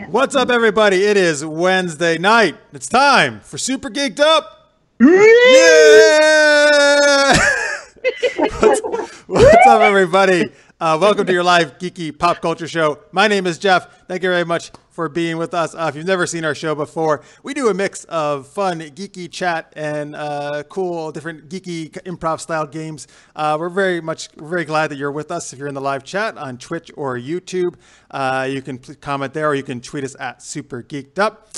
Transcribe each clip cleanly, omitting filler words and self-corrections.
What's up, everybody? It is Wednesday night. It's time for Super Geeked Up. Yeah! What's up, everybody? Welcome to your live geeky pop culture show. My name is Jeff. Thank you very much for being with us. If you've never seen our show before, we do a mix of fun, geeky chat and cool, different geeky improv style games. We're very glad that you're with us. If you're in the live chat on Twitch or YouTube, you can comment there, or you can tweet us at Super Geeked Up.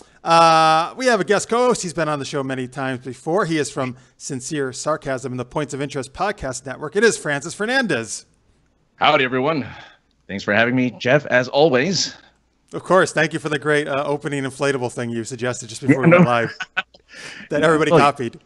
We have a guest co-host. He's been on the show many times before. He is from Sincere Sarcasm and the Points of Interest Podcast Network. It is Fernandez. Howdy, everyone. Thanks for having me, Jeff, as always. Of course. Thank you for the great opening inflatable thing you suggested just before we went live that everybody copied.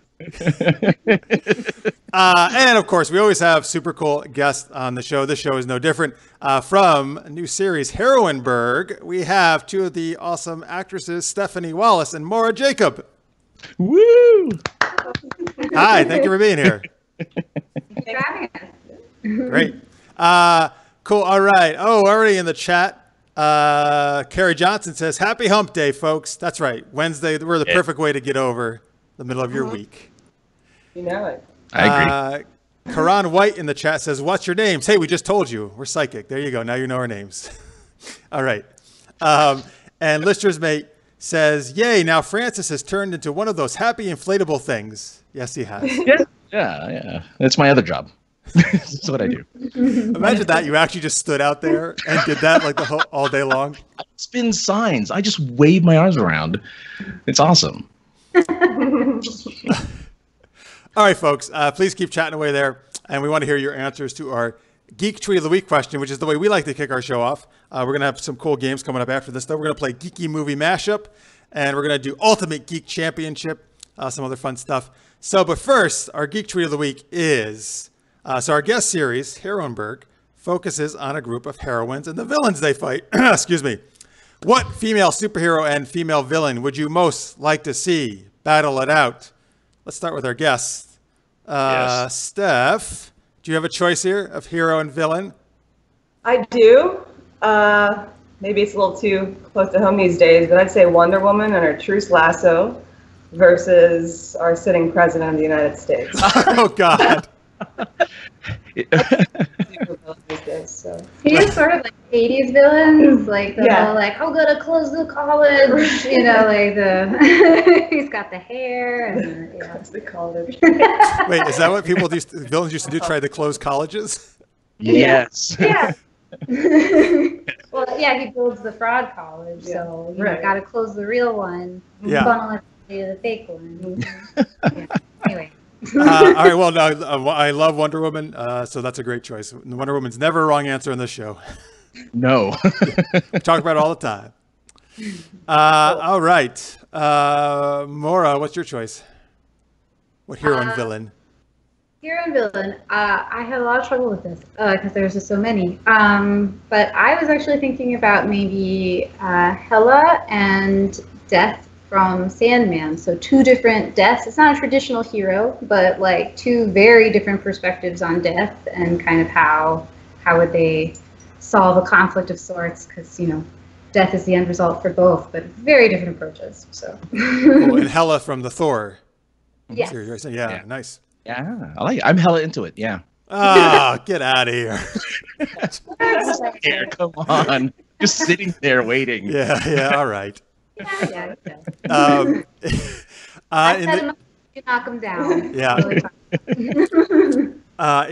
And, of course, we always have super cool guests on the show. This show is no different. From a new series, Heroineburgh, we have two of the awesome actresses, Stephanie Wallace and Maura Jacob. Woo! Hi. Thank you for being here. Thanks for having us. Great. Cool. All right. Oh, already in the chat. Carrie Johnson says, happy hump day, folks. That's right. Wednesday, we're the perfect way to get over the middle of your week. You know it. I agree. Karan White in the chat says, what's your names? Hey, we just told you. We're psychic. There you go. Now you know our names. All right. And Lister's Mate says, yay, now Francis has turned into one of those happy inflatable things. Yes, he has. Yeah. That's my other job. That's what I do. Imagine that. You actually just stood out there and did that like all day long. I spin signs. I just wave my arms around. It's awesome. All right, folks, please keep chatting away there. And we want to hear your answers to our Geek Tweet of the Week question, which is the way we like to kick our show off. We're going to have some cool games coming up after this, though. We're going to play Geeky Movie Mashup, and we're going to do Ultimate Geek Championship, some other fun stuff. But first, our Geek Tweet of the Week is... So our guest series, Heroineburgh, focuses on a group of heroines and the villains they fight. Excuse me. What female superhero and female villain would you most like to see battle it out? Let's start with our guest. Yes. Steph, do you have a choice here of hero and villain? I do. Maybe it's a little too close to home these days, but I'd say Wonder Woman and her Truce Lasso versus our sitting president of the United States. Oh, God. He is sort of like 80s villains, like the whole like, I'm gonna close the college, you know, like the he's got the hair and close the college. Wait, is that what villains used to do? Try to close colleges? Yes. Yeah. Well, yeah, he builds the fraud college, so you got to close the real one. Yeah. Funnel it to the fake one. Anyway. All right, well, no, I love Wonder Woman, so that's a great choice. Wonder Woman's never a wrong answer on this show. No. We talk about it all the time. All right. Maura, what's your choice? What hero and villain? Hero and villain. I had a lot of trouble with this because there's just so many. But I was actually thinking about maybe Hela and Death from Sandman. So two different deaths. It's not a traditional hero, but like two very different perspectives on death and kind of how would they solve a conflict of sorts, because, you know, death is the end result for both, but very different approaches. So Cool. And Hela from the Thor. Yes. Yeah, nice. Yeah, I like it. I'm hella into it. Yeah. Ah, get out of here. Come on. Just sitting there waiting. Yeah, all right. Yeah. You knock them down. Yeah. In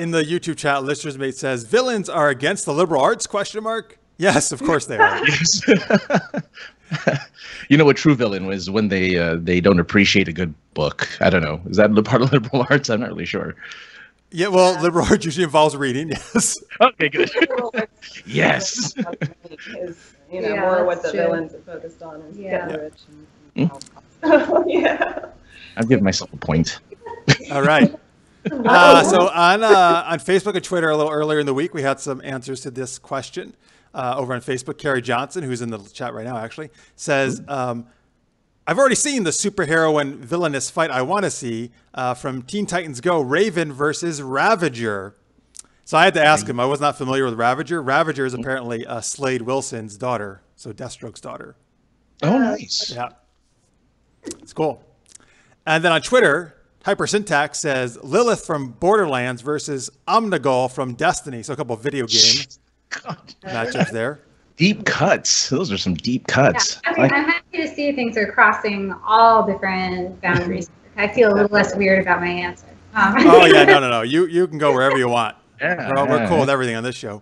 the YouTube chat, Lister's Mate says, villains are against the liberal arts, ? Yes, of course they are. Yes. You know what true villain was when they don't appreciate a good book. I don't know. Is that part of liberal arts? I'm not really sure. Yeah, well, liberal arts usually involves reading, yes. Okay, good. Yes. You know, more what the villains are focused on is getting rich. And I'm giving myself a point. All right. So on Facebook and Twitter a little earlier in the week, we had some answers to this question over on Facebook. Carrie Johnson, who's in the chat right now, actually, says, I've already seen the superhero and villainous fight I want to see from Teen Titans Go, Raven versus Ravager. So I had to ask him. I was not familiar with Ravager. Ravager is apparently Slade Wilson's daughter, so Deathstroke's daughter. Oh, nice. Yeah. It's cool. And then on Twitter, Hypersyntax says Lilith from Borderlands versus Omnigul from Destiny. So a couple of video game matchups there. Deep cuts. Those are some deep cuts. Yeah, I'm happy to see things are crossing all different boundaries. I feel a little less weird about my answer. Oh, yeah. No. You can go wherever you want. Yeah, We're cool with everything on this show.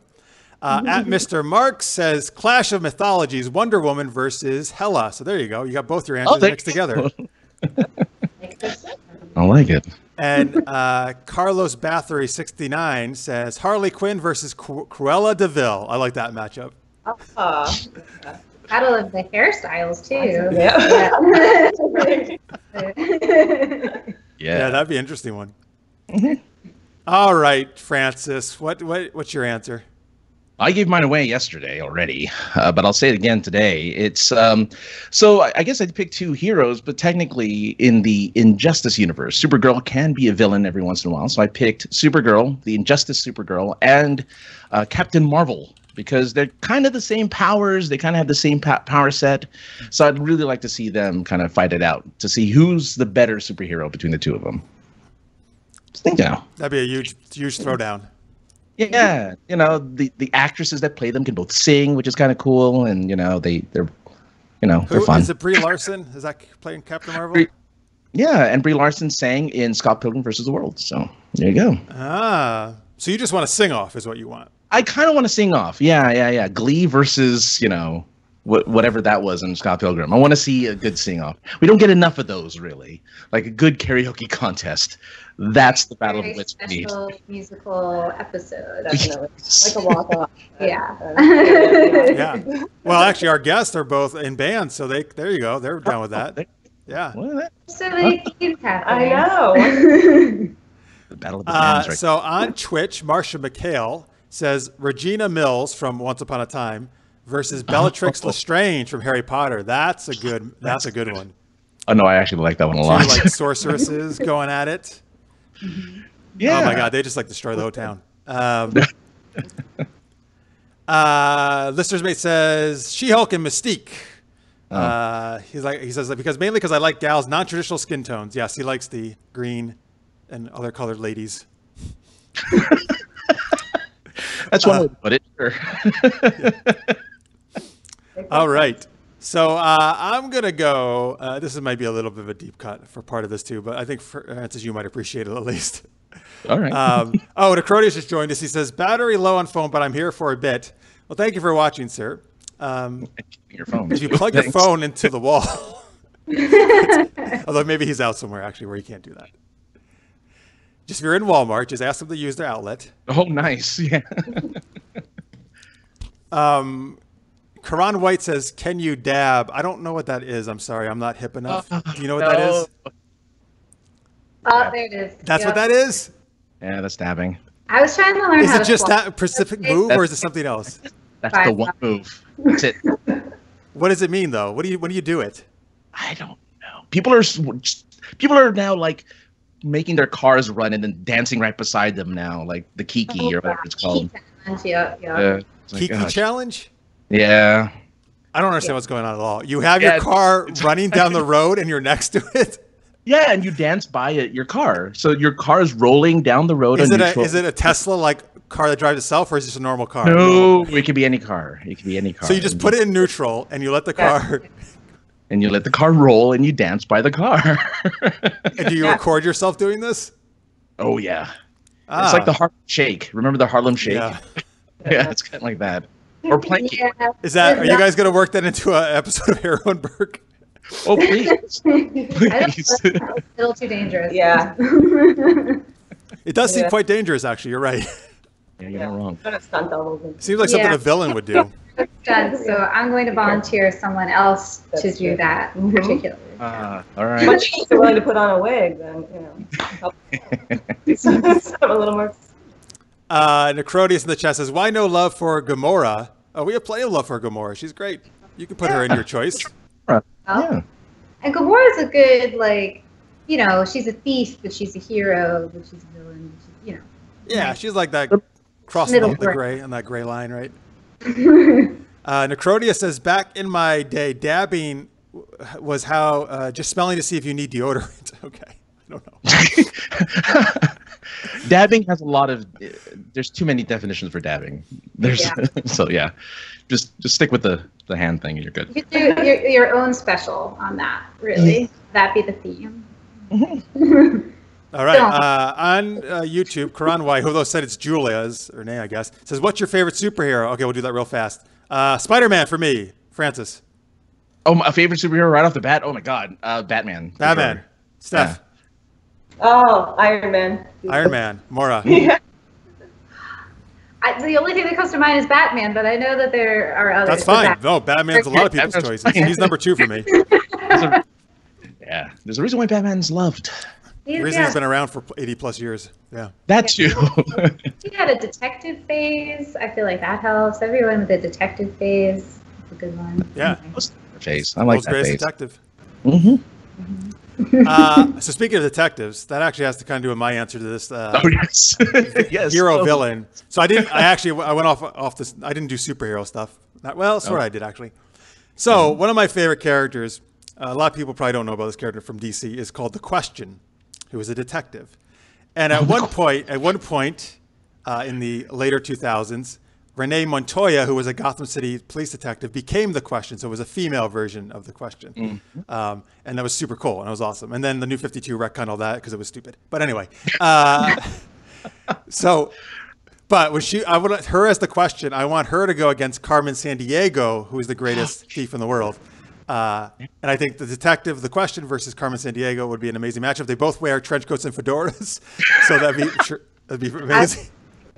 At Mr. Mark says Clash of Mythologies, Wonder Woman versus Hela. So there you go. You got both your answers mixed together. I like it. And Carlos Bathory 69 says Harley Quinn versus Cruella de Vil. I like that matchup. Battle of the hairstyles too. Yeah, that'd be an interesting one. All right, Francis, what's your answer? I gave mine away yesterday already, but I'll say it again today. It's so I guess I'd pick two heroes, but technically in the Injustice universe, Supergirl can be a villain every once in a while. So I picked Supergirl, the Injustice Supergirl, and Captain Marvel, because they're kind of the same powers. They kind of have the same power set. So I'd really like to see them kind of fight it out to see who's the better superhero between the two of them. Just think now. That'd be a huge throwdown. Yeah, the actresses that play them can both sing, which is kind of cool, and they're they're fun. Is it Brie Larson? Is that playing Captain Marvel? Yeah, and Brie Larson sang in Scott Pilgrim vs. the World. So there you go. So you just want to sing off, is what you want? I kind of want to sing off. Yeah. Glee versus whatever that was in Scott Pilgrim. I want to see a good sing off. We don't get enough of those, really. Like a good karaoke contest. That's the Battle of the Wits we need. Special musical episode. Definitely. Like a walk-off. Yeah. Yeah. Well, actually, our guests are both in bands, so there you go. They're down with that. Yeah. So many things happening. I know. The Battle of the Bands, right? So on Twitch, Marcia McHale says Regina Mills from Once Upon a Time versus Bellatrix Lestrange from Harry Potter. That's a good one. Oh no, I actually like that one a lot. Two, like sorceresses going at it. Yeah. Oh my God, they just like destroy the whole town. Listener's Mate says She-Hulk and Mystique. He says because I like gals non-traditional skin tones. Yes, he likes the green and other colored ladies. That's one way to put it. Sure. All right. So I'm going to go, this might be a little bit of a deep cut for part of this too, but I think Francis, you might appreciate it at least. All right. Necrotius just joined us. He says, battery low on phone, but I'm here for a bit. Well, thank you for watching, sir. Your phone. If you plug your phone into the wall, although maybe he's out somewhere actually where he can't do that. Just if you're in Walmart, just ask them to use their outlet. Oh, nice. Yeah. Karan White says, can you dab? I don't know what that is. I'm sorry. I'm not hip enough. Do you know what that is? Oh, there it is. That's what that is? Yeah, that's dabbing. I was trying to learn Is how it to just swap. that specific move or is it something else? That's the one move. That's it. What does it mean though? When do you do it? I don't know. People are now like making their cars run and then dancing right beside them now, like the Kiki or whatever it's called. Yeah. Kiki challenge? Yeah. I don't understand what's going on at all. You have your car running down the road and you're next to it? Yeah, and you dance by your car. So your car is rolling down the road. Is it a Tesla like car that drives itself, or is it just a normal car? No, it could be any car. It could be any car. So you just put it in neutral and you let the car. And you let the car roll and you dance by the car. And do you record yourself doing this? Oh yeah. It's like the Harlem Shake. Remember the Harlem Shake? Yeah. Yeah, it's kind of like that. Or planking. Yeah. Are you guys going to work that into an episode of Heroineburgh? Oh, please. Please. A little too dangerous. Yeah. It does seem quite dangerous, actually. You're right. Yeah, you're not wrong. Seems like something a villain would do. Done. So I'm going to volunteer someone else to do that particularly. All right. Much you're willing to put on a wig, then help. Have a little more. Necrotius in the chat says, "Why no love for Gamora?" Oh, we have plenty of love for Gamora. She's great. You can put her in your choice. Yeah. And Gamora's a good, she's a thief, but she's a hero, but she's a villain. Yeah, she's like that crossing Middle the ground. gray on that gray line, right? Necrodia says, back in my day, dabbing was how just smelling to see if you need deodorant. Okay, I don't know. Dabbing has a lot of. There's too many definitions for dabbing. There's so yeah, just stick with the hand thing and you're good. You could do your own special on that. Really, that'd be the theme. All right, on YouTube, Karan White, who said it's Julia's or Renee, I guess, says, "What's your favorite superhero?" Okay, we'll do that real fast. Spider-Man for me, Francis. Oh, my favorite superhero right off the bat. Oh my God, Batman. Batman. Sure. Steph. Oh, Iron Man. Iron Man. Maura. Yeah. The only thing that comes to mind is Batman, but I know that there are others. That's fine. No, Batman's a lot of people's Batman's choices. fine. He's number 2 for me. Yeah, there's a reason why Batman's loved. The reason he's been around for 80 plus years. Yeah. That too. He had a detective phase. I feel like that helps. Everyone with a detective phase. It's a good one. Yeah. Phase. I like World's that greatest phase. detective. Mm-hmm. So speaking of detectives, that actually has to kind of do with my answer to this Oh yes. Yes. hero villain. So I went off this. I didn't do superhero stuff. Sort of I did actually. So one of my favorite characters, a lot of people probably don't know about this character from DC, is called The Question, who is a detective. And at one point in the later 2000s, Renee Montoya, who was a Gotham City police detective, became The Question. So it was a female version of The Question. Mm-hmm. And that was super cool, and it was awesome. And then the New 52 retconned all that because it was stupid. But anyway. But when I want her as The Question, I want her to go against Carmen Sandiego, who is the greatest thief in the world. And I think the detective, The Question versus Carmen Sandiego would be an amazing matchup. They both wear trench coats and fedoras. So that'd be amazing.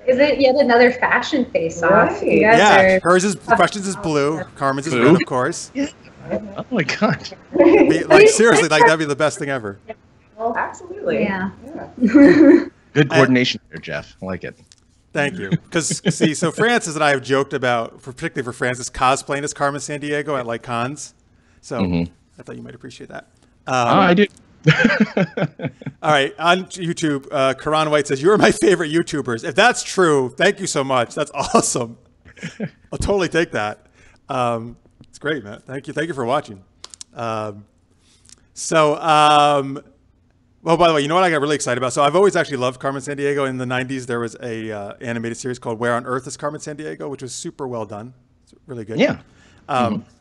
Is it yet another fashion face-off? Right. Yeah, hers is Questions is blue. Carmen's is red, of course. Yeah. Oh my God. Seriously, that'd be the best thing ever. Absolutely. Yeah. Good coordination there, Jeff. I like it. Thank you. Because so Francis and I have joked about, particularly for Francis, cosplaying as Carmen Sandiego at cons. So I thought you might appreciate that. I do. All right, on YouTube, Karan White says, "You are my favorite YouTubers." If that's true, thank you so much. That's awesome. I'll totally take that. It's great, man. Thank you for watching. Well, by the way, you know what I got really excited about? So I've always actually loved Carmen Sandiego. In the 90s, there was a animated series called Where on Earth is Carmen Sandiego, which was super well done. It's really good. Yeah.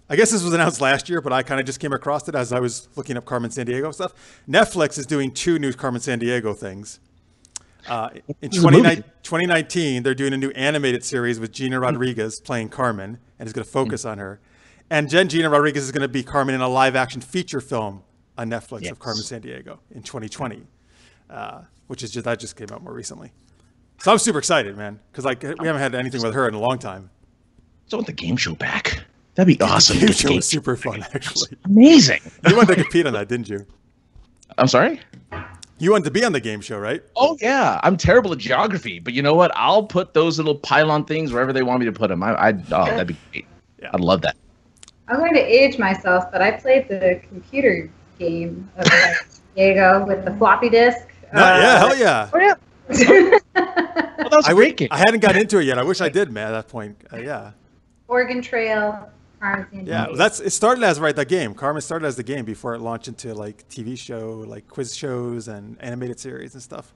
I guess this was announced last year, but I kind of just came across it as I was looking up Carmen Sandiego stuff. Netflix is doing 2 new Carmen Sandiego things. In 2019, they're doing a new animated series with Gina Rodriguez playing Carmen, and it's going to focus on her. And Gina Rodriguez is going to be Carmen in a live-action feature film on Netflix of Carmen Sandiego in 2020, which is that just came out more recently. So I'm super excited, man, because we haven't had anything with her in a long time. So with the game show back. That'd be awesome. The game show was super fun, actually. Amazing. You wanted to compete on that, didn't you? I'm sorry? You wanted to be on the game show, right? Oh, yeah. I'm terrible at geography, but you know what? I'll put those little pylon things wherever they want me to put them. That'd be great. Yeah. I'd love that. I'm going to age myself, but I played the computer game of Diego with the floppy disk. Hell yeah. Oh, yeah. Well, that was a great game. I hadn't gotten into it yet. I wish I did, man, at that point. Yeah. Oregon Trail. Carmen Sandiego. Yeah, it started as that game. Carmen started as the game before it launched into TV show, quiz shows and animated series and stuff.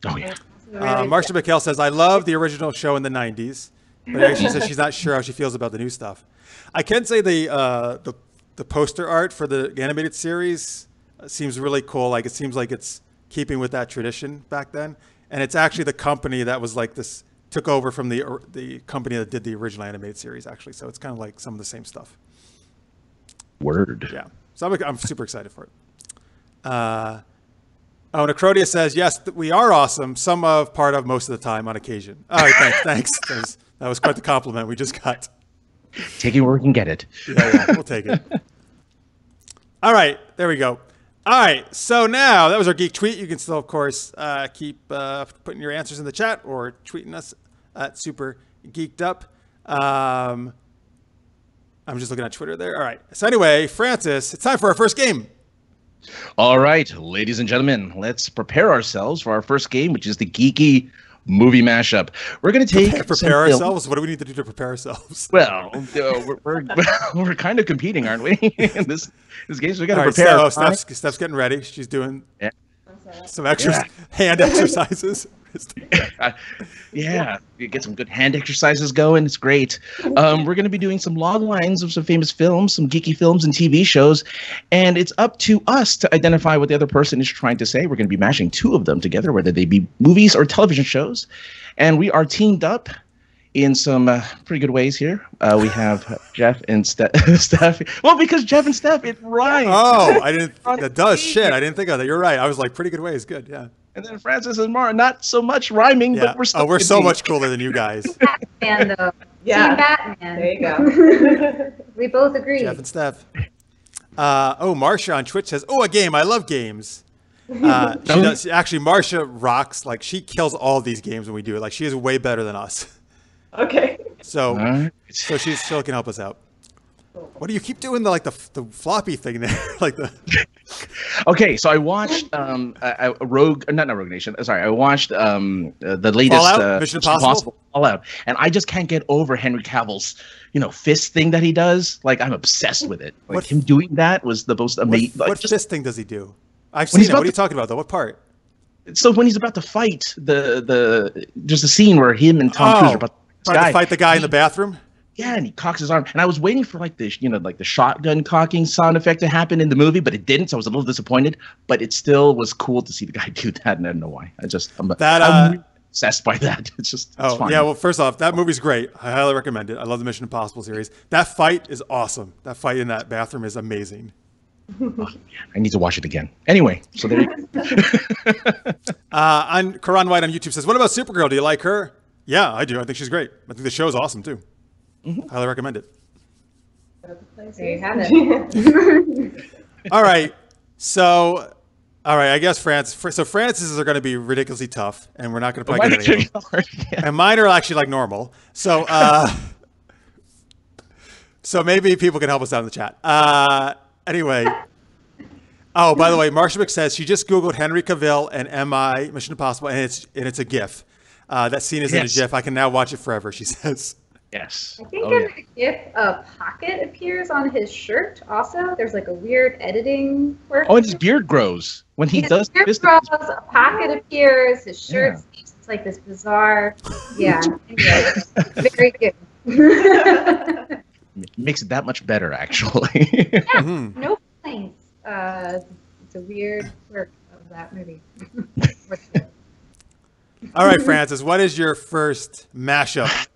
Oh yeah. Marcia McHale says, "I love the original show in the '90s, but she says she's not sure how she feels about the new stuff." I can say the poster art for the animated series seems really cool. It seems like it's keeping with that tradition back then, and it's actually the company that was this. Took over from the company that did the original animated series, actually. So it's kind of some of the same stuff. Word. Yeah. So I'm super excited for it. Necrodia says, "Yes, we are awesome. Part of, most of the time, on occasion." All right, thanks. That was quite the compliment we just got. Take it where we can get it. Yeah, we'll take it. All right, there we go. All right, so now that was our geek tweet. You can still, of course, keep putting your answers in the chat or tweeting us at Super Geeked Up. I'm just looking at Twitter there. All right. So anyway, Francis, it's time for our first game. All right, ladies and gentlemen, let's prepare ourselves for our first game, which is the Geeky Movie Mashup. We're going to take prepare ourselves. What do we need to do to prepare ourselves? Well, we're kind of competing, aren't we? In this game, so we got to prepare. So Steph's getting ready. She's doing some hand exercises. Yeah, you get some good hand exercises going. It's great. We're going to be doing some log lines of some famous films, some geeky films and TV shows, and it's up to us to identify what the other person is trying to say. We're going to be mashing two of them together, whether they be movies or television shows, and we are teamed up in some pretty good ways here. We have Jeff and Steph. Well, because Jeff and Steph, it rhymes. Oh, I didn't. That does shit. I didn't think of that. You're right. I was like, pretty good ways. Good. Yeah. And then Francis and Maura, not so much rhyming, but we're still we're so much cooler than you guys. Batman, though. Yeah. Team Batman. There you go. We both agree. Jeff and Steph. Marcia on Twitch says, "Oh, a game. I love games." She does. Actually, Marcia rocks. Like, she kills all these games when we do it. Like, she is way better than us. Okay. So she still can help us out. What do you keep doing the floppy thing there? Okay, so I watched Rogue Nation. Sorry, I watched the latest Fallout? Mission Impossible? Fallout, and I just can't get over Henry Cavill's fist thing that he does. Like, I'm obsessed with it. Like, him doing that was the most amazing. What fist thing does he do? I've seen it. What are you talking about though? What part? So when he's about to fight just a scene where him and Tom Cruise are about to fight the guy in the bathroom. Yeah, and he cocks his arm, and I was waiting for the shotgun cocking sound effect to happen in the movie, but it didn't. So I was a little disappointed, but it still was cool to see the guy do that, and I don't know why. I'm really obsessed by that. It's fun. Yeah. Well, first off, that movie's great. I highly recommend it. I love the Mission Impossible series. That fight is awesome. That fight in that bathroom is amazing. I need to watch it again. Anyway, so there you go. On Karan White on YouTube says, "What about Supergirl? Do you like her?" Yeah, I do. I think she's great. I think the show is awesome too. Highly recommend it. There you have it. All right. So, I guess Francis's are going to be ridiculously tough, and we're not going to probably get any of them. And mine are actually like normal. So, so maybe people can help us out in the chat. Anyway. Oh, by the way, Marsha says she just Googled Henry Cavill and MI Mission Impossible, and it's a GIF. That scene is in a GIF. I can now watch it forever, she says. Yes. I think in the GIF, a pocket appears on his shirt also. There's like a weird editing work. Oh, and his beard grows. When he does this, a pocket appears, his shirt it's like this bizarre. Yeah. Anyway, very good. Makes it that much better, actually. Yeah, no complaints. It's a weird work of that movie. All right, Francis, what is your first mashup?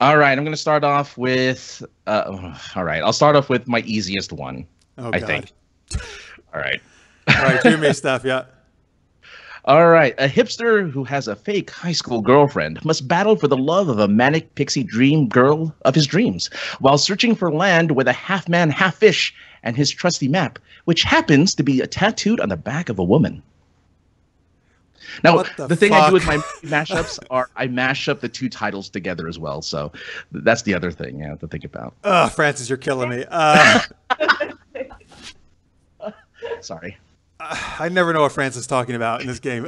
All right, I'm going to start off with. I'll start off with my easiest one. Oh, I God. think. All right. All right, do me stuff, yeah. All right, a hipster who has a fake high school girlfriend must battle for the love of a manic pixie dream girl of his dreams while searching for land with a half-man, half-fish and his trusty map, which happens to be tattooed on the back of a woman. Now, the thing I do with my mashups are I mash up the two titles together as well. So that's the other thing you have to think about. Francis, you're killing me. Sorry. I never know what Francis is talking about in this game.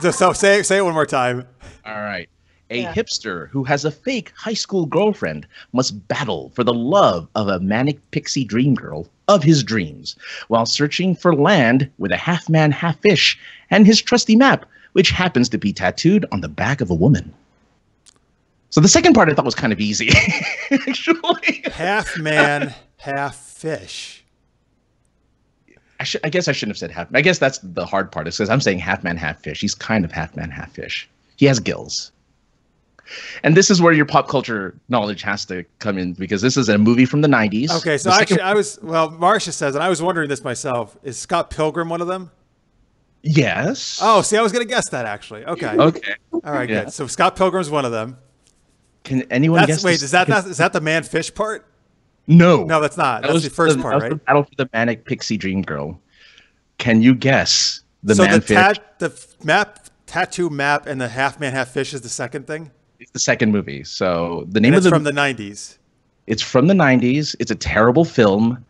So say it one more time. All right. A hipster who has a fake high school girlfriend must battle for the love of a manic pixie dream girl of his dreams while searching for land with a half-man, half-fish and his trusty map, which happens to be tattooed on the back of a woman. So the second part I thought was kind of easy, actually. Half-man, half-fish. I guess I shouldn't have said half. I guess that's the hard part, is because I'm saying half-man, half-fish. He's kind of half-man, half-fish. He has gills. And this is where your pop culture knowledge has to come in, because this is a movie from the 90s. Okay, so Marcia says, and I was wondering this myself, is Scott Pilgrim one of them? Yes. Oh, see, I was going to guess that, actually. Okay. Okay. All right, good. So Scott Pilgrim's one of them. Can anyone guess? Wait, is that the man-fish part? No. No, that's not. That's the first part, right? The battle for the manic pixie dream girl. Can you guess the man-fish? So the tattoo map and the half-man, half-fish is the second thing? It's the second movie. So the name of from the 90s. It's from the 90s. It's a terrible film.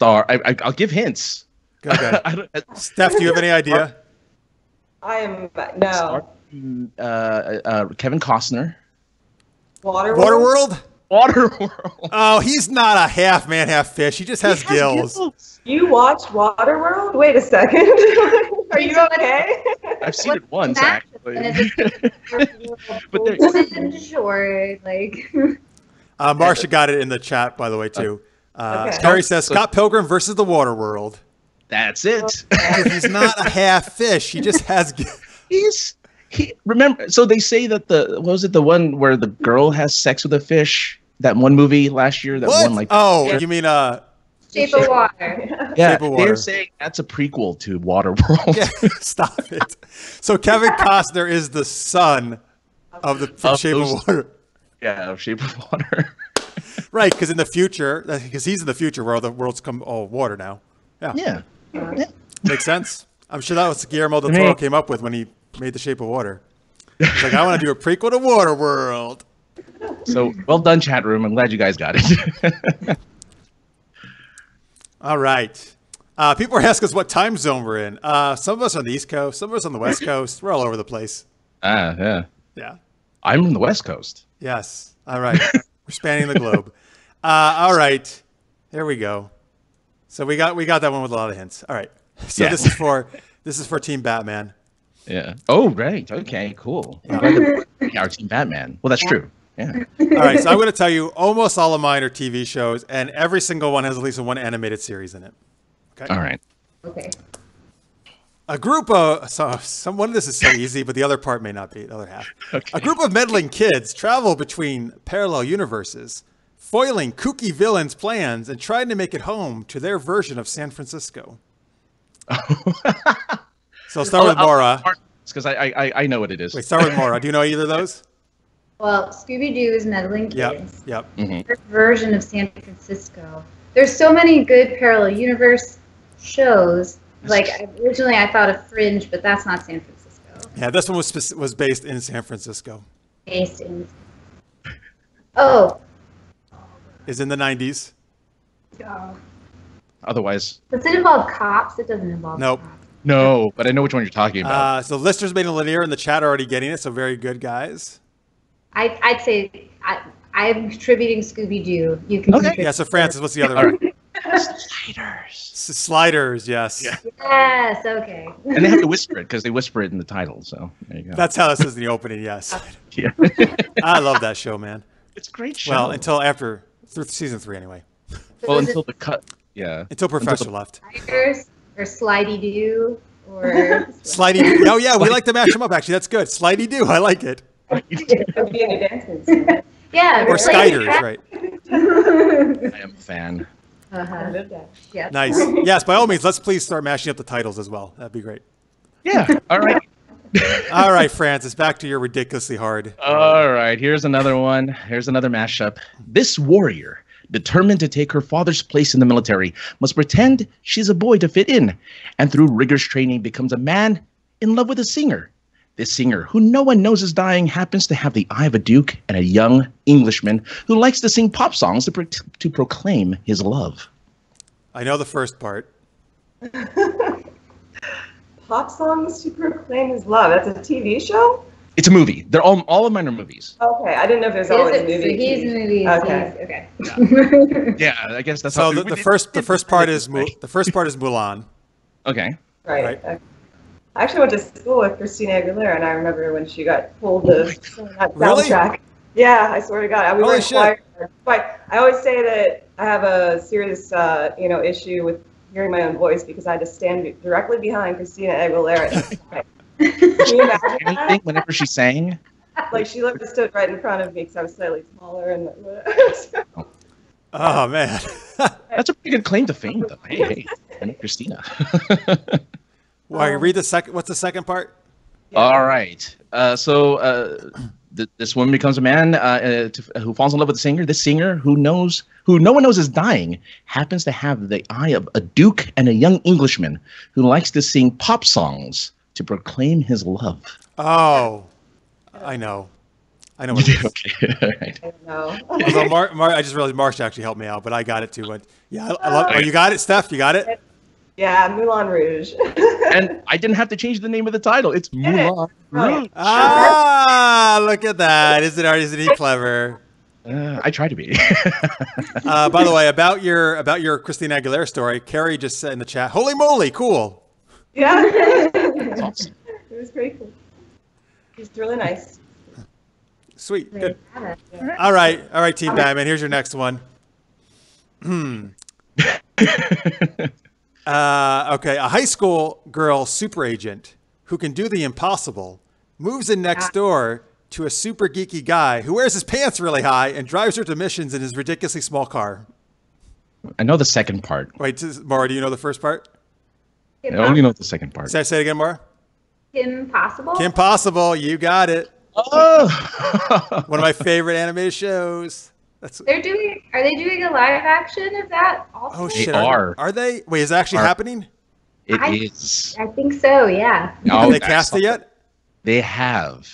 I'll give hints. Okay. Steph, do you have any idea? I am no. Kevin Costner. Waterworld? Waterworld. Oh, he's not a half man, half fish. He just has gills. You watched Waterworld? Wait a second. Are you okay? I've seen it once, actually. But short, like. Marcia got it in the chat, by the way, too. Okay. Terry says Scott Pilgrim versus the Waterworld. That's it. He's not a half fish. He just has. Remember. So they say that what was it? The one where the girl has sex with a fish. That one movie last year. That What? one like. Oh, you mean Shape of Water. Yeah, Shape of Water. They're saying that's a prequel to Waterworld. Yeah, stop it. So Kevin Costner is the son of the Shape of Water. Yeah, Shape of Water. Right, because in the future, because he's in the future where the world's come all water now. Yeah. Makes sense. I'm sure that was Guillermo del Toro came up with when he made The Shape of Water. He's like, I want to do a prequel to Waterworld. So well done, chat room. I'm glad you guys got it. All right. People are asking us what time zone we're in. Some of us on the East Coast, some of us on the West Coast. We're all over the place. Yeah. Yeah. I'm from the West Coast. Yes. All right. We're spanning the globe. All right. There we go. So we got that one with a lot of hints. All right. So this is for Team Batman. Yeah. Oh, right. Okay, cool. Our Team Batman. Well, that's true. Yeah. All right. So I'm going to tell you almost all of mine are TV shows, and every single one has at least one animated series in it. Okay. All right. Okay. A group of one of this is so easy, but the other part may not be. The other half. Okay. A group of meddling kids travel between parallel universes, foiling kooky villains' plans and trying to make it home to their version of San Francisco. So I'll start with Maura. Because I know what it is. Wait, start with Maura. Do you know either of those? Well, Scooby-Doo is meddling kids. Yep. Mhm. Their version of San Francisco. There's so many good parallel universe shows. Like originally, I thought of Fringe, but that's not San Francisco. Yeah, this one was based in San Francisco. Based in. Oh. Is in the 90s. Oh. Otherwise, Does it involve cops? It doesn't involve Nope. cops. no. But I know which one you're talking about. So listeners made a linear in the chat are already getting it, so very good, guys. I'd say I'm contributing Scooby-Doo. You can. Okay. contribute. Yeah, so Francis, what's the other All one? right. Sliders. Sliders, yes. Yeah. Yes. Okay. And they have to whisper it because they whisper it in the title. So there you go. That's how this is in the opening, yes. Yeah. I love that show, man. It's a great show. Well, through season 3 anyway. Well, until the cut. Yeah. Until Professor left. Sliders or Slidey-Doo or. Slidey. Oh, yeah, we like to mash them up, actually. That's good. Slidey Do. I like it. Yeah. Or Skyders, right. I am a fan. Yeah. Nice. Yes, by all means, let's please start mashing up the titles as well. That'd be great. Yeah. All right. All right, Francis, back to your ridiculously hard. All right. Here's another one. Here's another mashup. This warrior, determined to take her father's place in the military, must pretend she's a boy to fit in, and through rigorous training becomes a man in love with a singer. This singer, who no one knows is dying, happens to have the eye of a duke and a young Englishman who likes to sing pop songs to proclaim his love. I know the first part. Pop songs to proclaim his love. That's a TV show? It's a movie. They're all of mine are movies. Okay, I didn't know if there's always a movie. So he's in movies. Okay. Okay. Yeah, I guess that's So how the first part is Mulan. Okay. Right. Right. Okay. I actually went to school with Christina Aguilera, and I remember when she got pulled to sing that Really? soundtrack. Yeah, I swear to God. We were Holy in shit. choir. But I always say that I have a serious, issue with hearing my own voice because I had to stand directly behind Christina Aguilera. Can you imagine Anything that? whenever she sang. Like she literally stood right in front of me because I was slightly smaller and. Oh, man. That's a pretty good claim to fame, though. Hey, I know Christina. Why, read the second. What's the second part? All right. This woman becomes a man who falls in love with the singer. This singer, who no one knows is dying, happens to have the eye of a duke and a young Englishman who likes to sing pop songs to proclaim his love. Oh, I know. I know what it is. Okay. All right. I don't know. Although I just realized Marcia actually helped me out, but I got it too. But yeah, I love. Oh, you got it, Steph? You got it? Yeah, Moulin Rouge. And I didn't have to change the name of the title. It's Moulin Rouge. Ah, look at that. Isn't he clever? I try to be. By the way, about your Christina Aguilera story, Carrie just said in the chat, "Holy moly, cool." Yeah. That's awesome. It was pretty cool. He's really nice. Sweet. Good. All right, Team Batman. Here's your next one. Okay, a high school girl super agent who can do the impossible moves in next door to a super geeky guy who wears his pants really high and drives her to missions in his ridiculously small car. I know the second part. Wait, Maura, do you know the first part? I only know the second part. Say it again, Maura. Kim Possible? Kim Possible, you got it. Oh! One of my favorite animated shows. Are they doing a live action of that also? Oh shit! They are. Are they? Wait, is it actually happening? It is. I think so, yeah. Oh, Have they cast it yet? They have.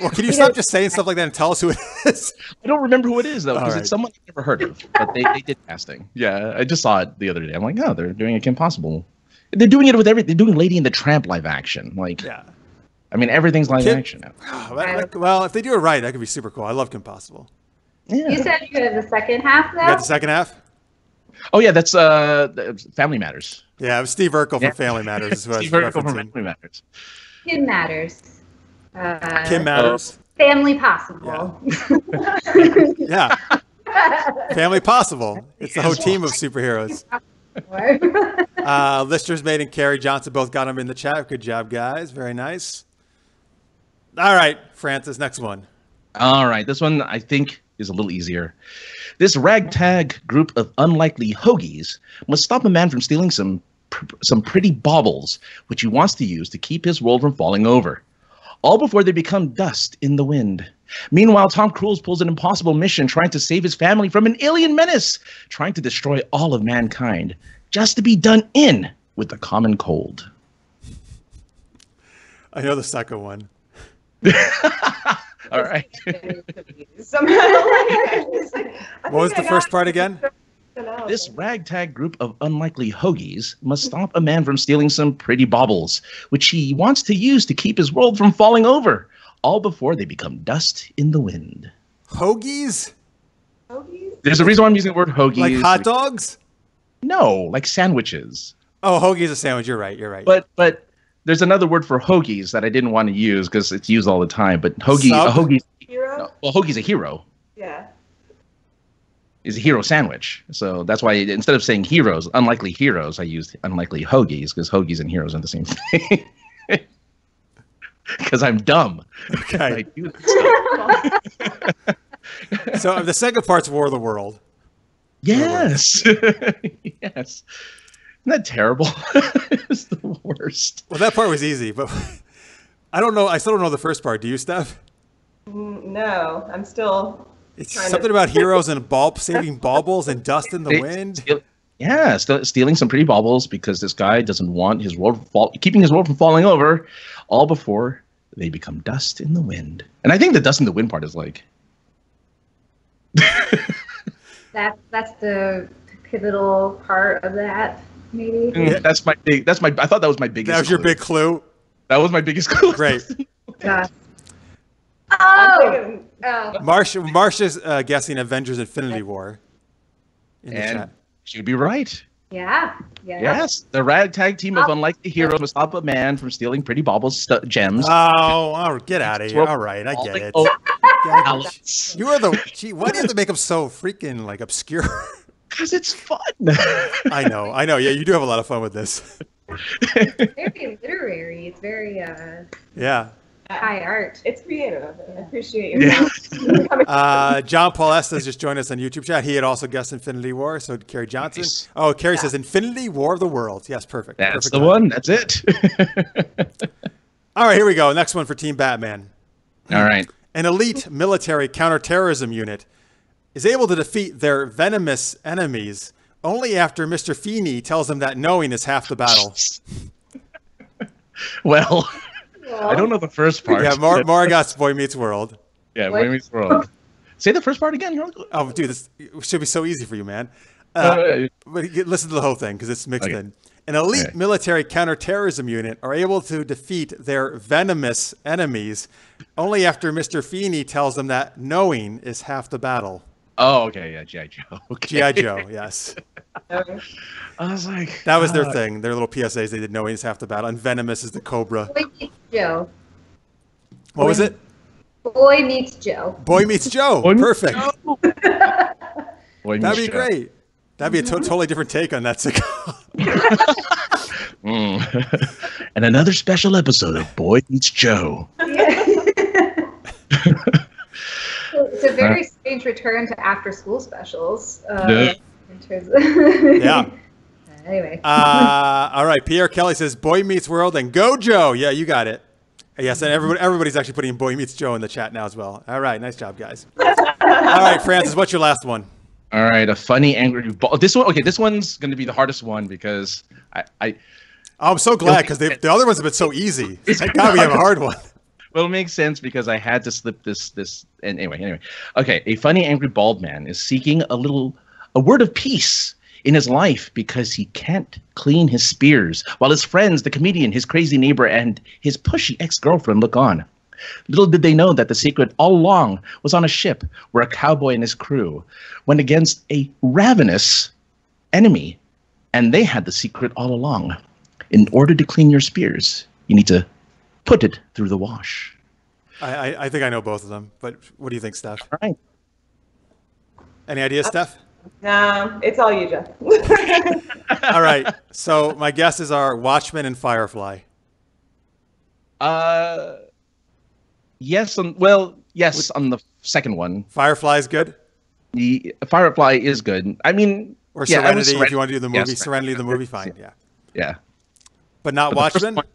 Well, can you stop just saying stuff like that and tell us who it is? I don't remember who it is, though, because All right. it's someone I've never heard of. But they did casting. Yeah, I just saw it the other day. I'm like, oh, they're doing a Kim Possible. They're doing it with everything. They're doing Lady and the Tramp live action. Like, Yeah. I mean, everything's live action now. Well, if they do it right, that could be super cool. I love Kim Possible. You Yeah. said you have the second half, though? You got the second half? Oh, yeah, that's Family Matters. Yeah, it was Steve Urkel from Yeah. Family Matters. Is who I was Steve Urkel from referencing. Family Matters. Kim Matters. Kim Matters. Family Possible. Yeah. Family Possible. It's the whole team of superheroes. Listeners Made and Carrie Johnson both got them in the chat. Good job, guys. Very nice. All right, Francis, next one. All right, this one I think is a little easier. This ragtag group of unlikely hoagies must stop a man from stealing some pretty baubles, which he wants to use to keep his world from falling over, all before they become dust in the wind. Meanwhile, Tom Cruise pulls an impossible mission trying to save his family from an alien menace, trying to destroy all of mankind, just to be done in with the common cold. I know the second one. All right. Somehow, What was the first part again? This ragtag group of unlikely hoagies must stop a man from stealing some pretty baubles, which he wants to use to keep his world from falling over, all before they become dust in the wind. Hoagies? There's a reason why I'm using the word hoagies. Like hot dogs? No, like sandwiches. Oh, hoagie's a sandwich. You're right. You're right. But there's another word for hoagies that I didn't want to use because it's used all the time. But Sub? hoagie's Hero? no, well, hoagie's a hero. Yeah. Is a hero sandwich. So that's why instead of saying heroes, unlikely heroes, I used unlikely hoagies because hoagies and heroes are the same thing. Because I'm dumb. I Okay. do that stuff. So the second part's War of the World. Yes. Yes. Isn't that terrible? It's the worst. Well, that part was easy, but I don't know. I still don't know the first part. Do you, Steph? No, I'm still. It's Kind of. something about heroes and saving baubles and dust in the wind. Yeah, stealing some pretty baubles because this guy doesn't want his world keeping his world from falling over, all before they become dust in the wind. And I think the dust in the wind part is like. That's the pivotal part of that, maybe. Yeah. I thought that was my biggest. That was your clue. big clue. That was my biggest clue. Great. Yeah. I'm Oh! thinking, Oh. Marsha's guessing Avengers Infinity War. In the And chat. she'd be right. Yeah. Yeah. Yes, the ragtag team of unlikely heroes must stop a man from stealing pretty baubles, gems. Oh, get out of here. All right, I get it. Oh, God, Alex. you are the. Why do you have to make them so freaking like obscure? Because it's fun. I know. Yeah, you do have a lot of fun with this. Very literary. It's very Yeah. high art. it's creative. I appreciate your John Paul Estes just joined us on YouTube chat. He had also guessed Infinity War. So did Carrie Johnson. Nice. Oh, Carrie says Infinity War of the Worlds. Yes, perfect. That's Perfect the time. one. That's it. All right, here we go. Next one for Team Batman. All right. An elite military counterterrorism unit is able to defeat their venomous enemies only after Mr. Feeney tells them that knowing is half the battle. Well, I don't know the first part. Yeah, Maura got Boy Meets World. Yeah, Boy Meets World. Say the first part again. Oh, dude, this should be so easy for you, man. Uh, But listen to the whole thing because it's mixed Okay. in. An elite military counterterrorism unit are able to defeat their venomous enemies only after Mr. Feeney tells them that knowing is half the battle. Oh, okay, yeah, G.I. Joe. Okay. G.I. Joe, yes. Okay. I was like, That was their thing. Their little PSAs. They did knowing is half the battle. And venomous is the cobra. Boy Meets Joe. What was it? Boy Meets Joe. Boy Meets Joe. Boy Meets Perfect. Joe. Boy Meets That'd be Joe. great. That'd be a totally different take on that sitcom. And another special episode of Boy Meets Joe. Yeah. It's a very strange return to after-school specials. Yeah. In terms of Yeah. Anyway. All right. Pierre Kelly says Boy Meets World and Go Joe. Yeah, you got it. Yes, and everybody's actually putting Boy Meets Joe in the chat now as well. All right. Nice job, guys. All right, Francis, what's your last one? All right, a funny angry ball. This one, okay. This one's going to be the hardest one because I'm so glad because the other ones have been so easy. Thank God we have a hard one. Well, it makes sense because I had to slip this. And anyway. Okay, a funny angry bald man is seeking a word of peace in his life because he can't clean his spears, while his friends, the comedian, his crazy neighbor, and his pushy ex-girlfriend look on. Little did they know that the secret all along was on a ship where a cowboy and his crew went against a ravenous enemy, and they had the secret all along. In order to clean your spears, you need to put it through the wash. I think I know both of them, but what do you think, Steph? All right. Any ideas, Steph? No, it's all you, Jeff. All right. So my guesses are Watchmen and Firefly. Yes, on the second one. Firefly's good? The Firefly is good. I mean, Or yeah, Serenity, if you want to do the movie. Yes, Serenity, the movie, fine. Yeah. Yeah. But not But the first Watchmen? one-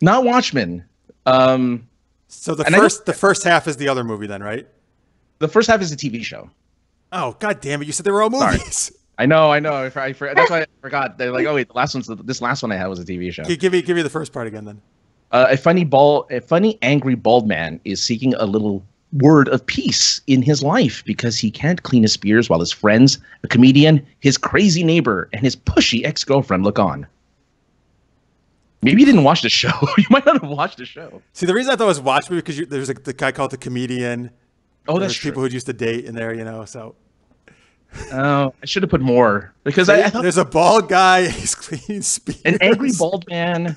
Not Watchmen. So the and I first half is the other movie then, right? The first half is a TV show. Oh, God damn it. You said they were all Sorry. movies. I know. That's why I forgot. They're like, oh wait, this last one I had was a TV show. Give me the first part again then. A funny angry bald man is seeking a little word of peace in his life because he can't clean his spears while his friends, a comedian, his crazy neighbor, and his pushy ex-girlfriend look on. Maybe you didn't watch the show. You might not have watched the show. See, the reason I thought it was Watchmen because there's the guy called the comedian. Oh, There's that's true. people who used to date in there, so. Oh, I should have put more because I thought There's a bald guy. He's cleaning spears. an angry bald man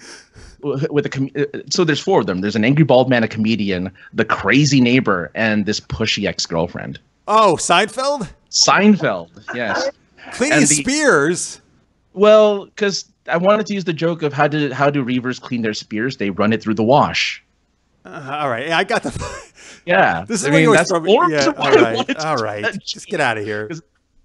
with so there's four of them. There's an angry bald man, a comedian, the crazy neighbor, and this pushy ex-girlfriend. Oh, Seinfeld? Seinfeld, yes. Cleaning spears? Well, because I wanted to use the joke of how do reavers clean their spears? They run it through the wash. All right. Yeah, I got the... Yeah. This is what you always probably... more Yeah, to what I wanted all to right. mention. Just get out of here.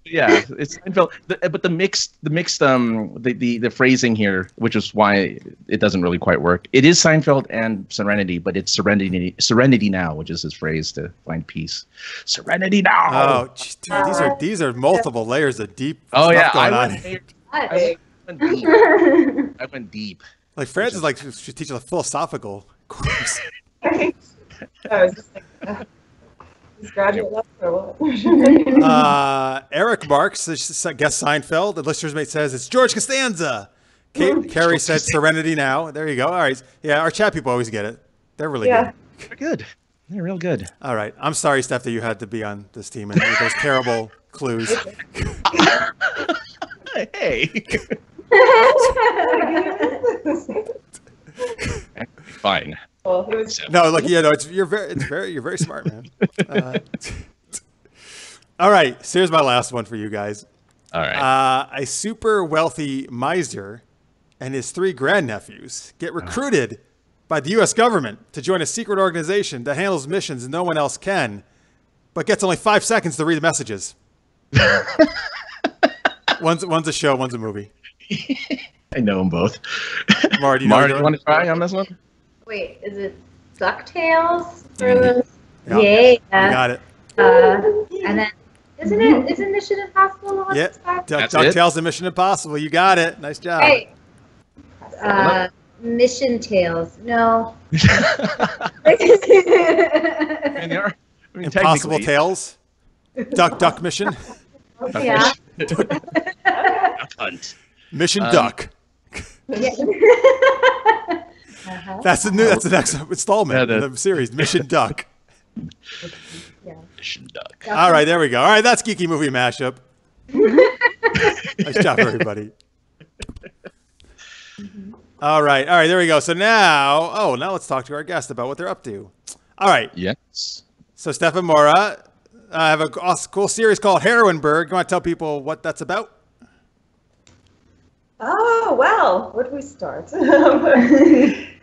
Yeah, it's Seinfeld. But the mixed the phrasing here, which is why it doesn't really quite work. It is Seinfeld and Serenity, but it's Serenity now, which is his phrase to find peace. Serenity now. Oh, geez, dude, these are multiple layers of deep Oh stuff yeah, going I on. went deep. Like Francis, like she's teaching a philosophical course. I was just like, is graduate level or what? Eric Marks, I guess Seinfeld. The listener's mate says it's George Costanza. Carrie said Serenity now. There you go. All right. Yeah, our chat people always get it. They're really good. They're good. They're real good. All right. I'm sorry, Steph, that you had to be on this team and with those terrible clues. Hey. Fine. Well, it was No, look, you're very smart, man. All right, so here's my last one for you guys. All right. A super wealthy miser and his 3 grandnephews get recruited by the U.S. government to join a secret organization that handles missions no one else can, but gets only 5 seconds to read the messages. One's a show, one's a movie. I know them both. Maura, do you Maura, do you want to try on this one? Wait, is it DuckTales? For the... Yeah. Yeah. You got it. And then isn't Mission Impossible the one Yeah, that's back? DuckTales and Mission Impossible. You got it. Nice job. Hey. Mission Tales. No. And they are. I mean, Impossible technically- Tales. Duck Mission. Yeah. Duck Hunt. Mission Duck. Yeah. Uh-huh. That's the next installment in the series, Mission Duck. Yeah. Mission Duck. All right, there we go. All right, that's Geeky Movie Mashup. Nice job, everybody. All right, there we go. So now let's talk to our guest about what they're up to. All right. Yes. So Steph and Maura have a cool series called Heroineburgh. You want to tell people what that's about? Oh, well, where do we start?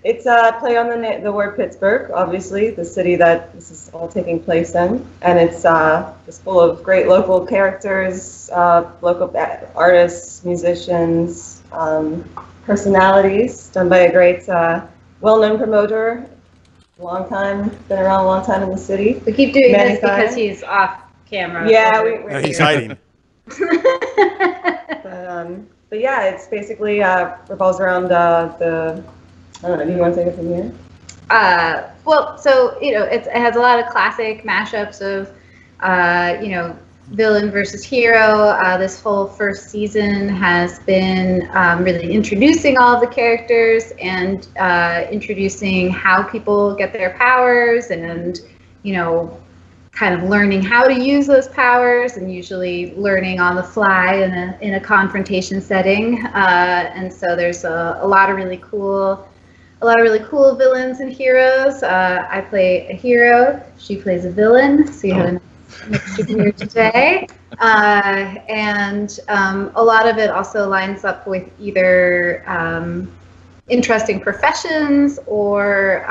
It's a play on the word Pittsburgh, obviously, the city that this is all taking place in. And it's just full of great local characters, local artists, musicians, personalities, done by a great, well-known promoter. Been around a long time in the city. We keep doing this because he's off camera. Yeah, He's hiding. But yeah, it's basically revolves around I don't know, do you want to take it from here? Well, so, it has a lot of classic mashups of, villain versus hero. This whole first season has been really introducing all of the characters and introducing how people get their powers and, kind of learning how to use those powers and usually learning on the fly in a confrontation setting. And so there's a lot of really cool villains and heroes. I play a hero. She plays a villain. So you have a mixture here today. And a lot of it also lines up with either interesting professions or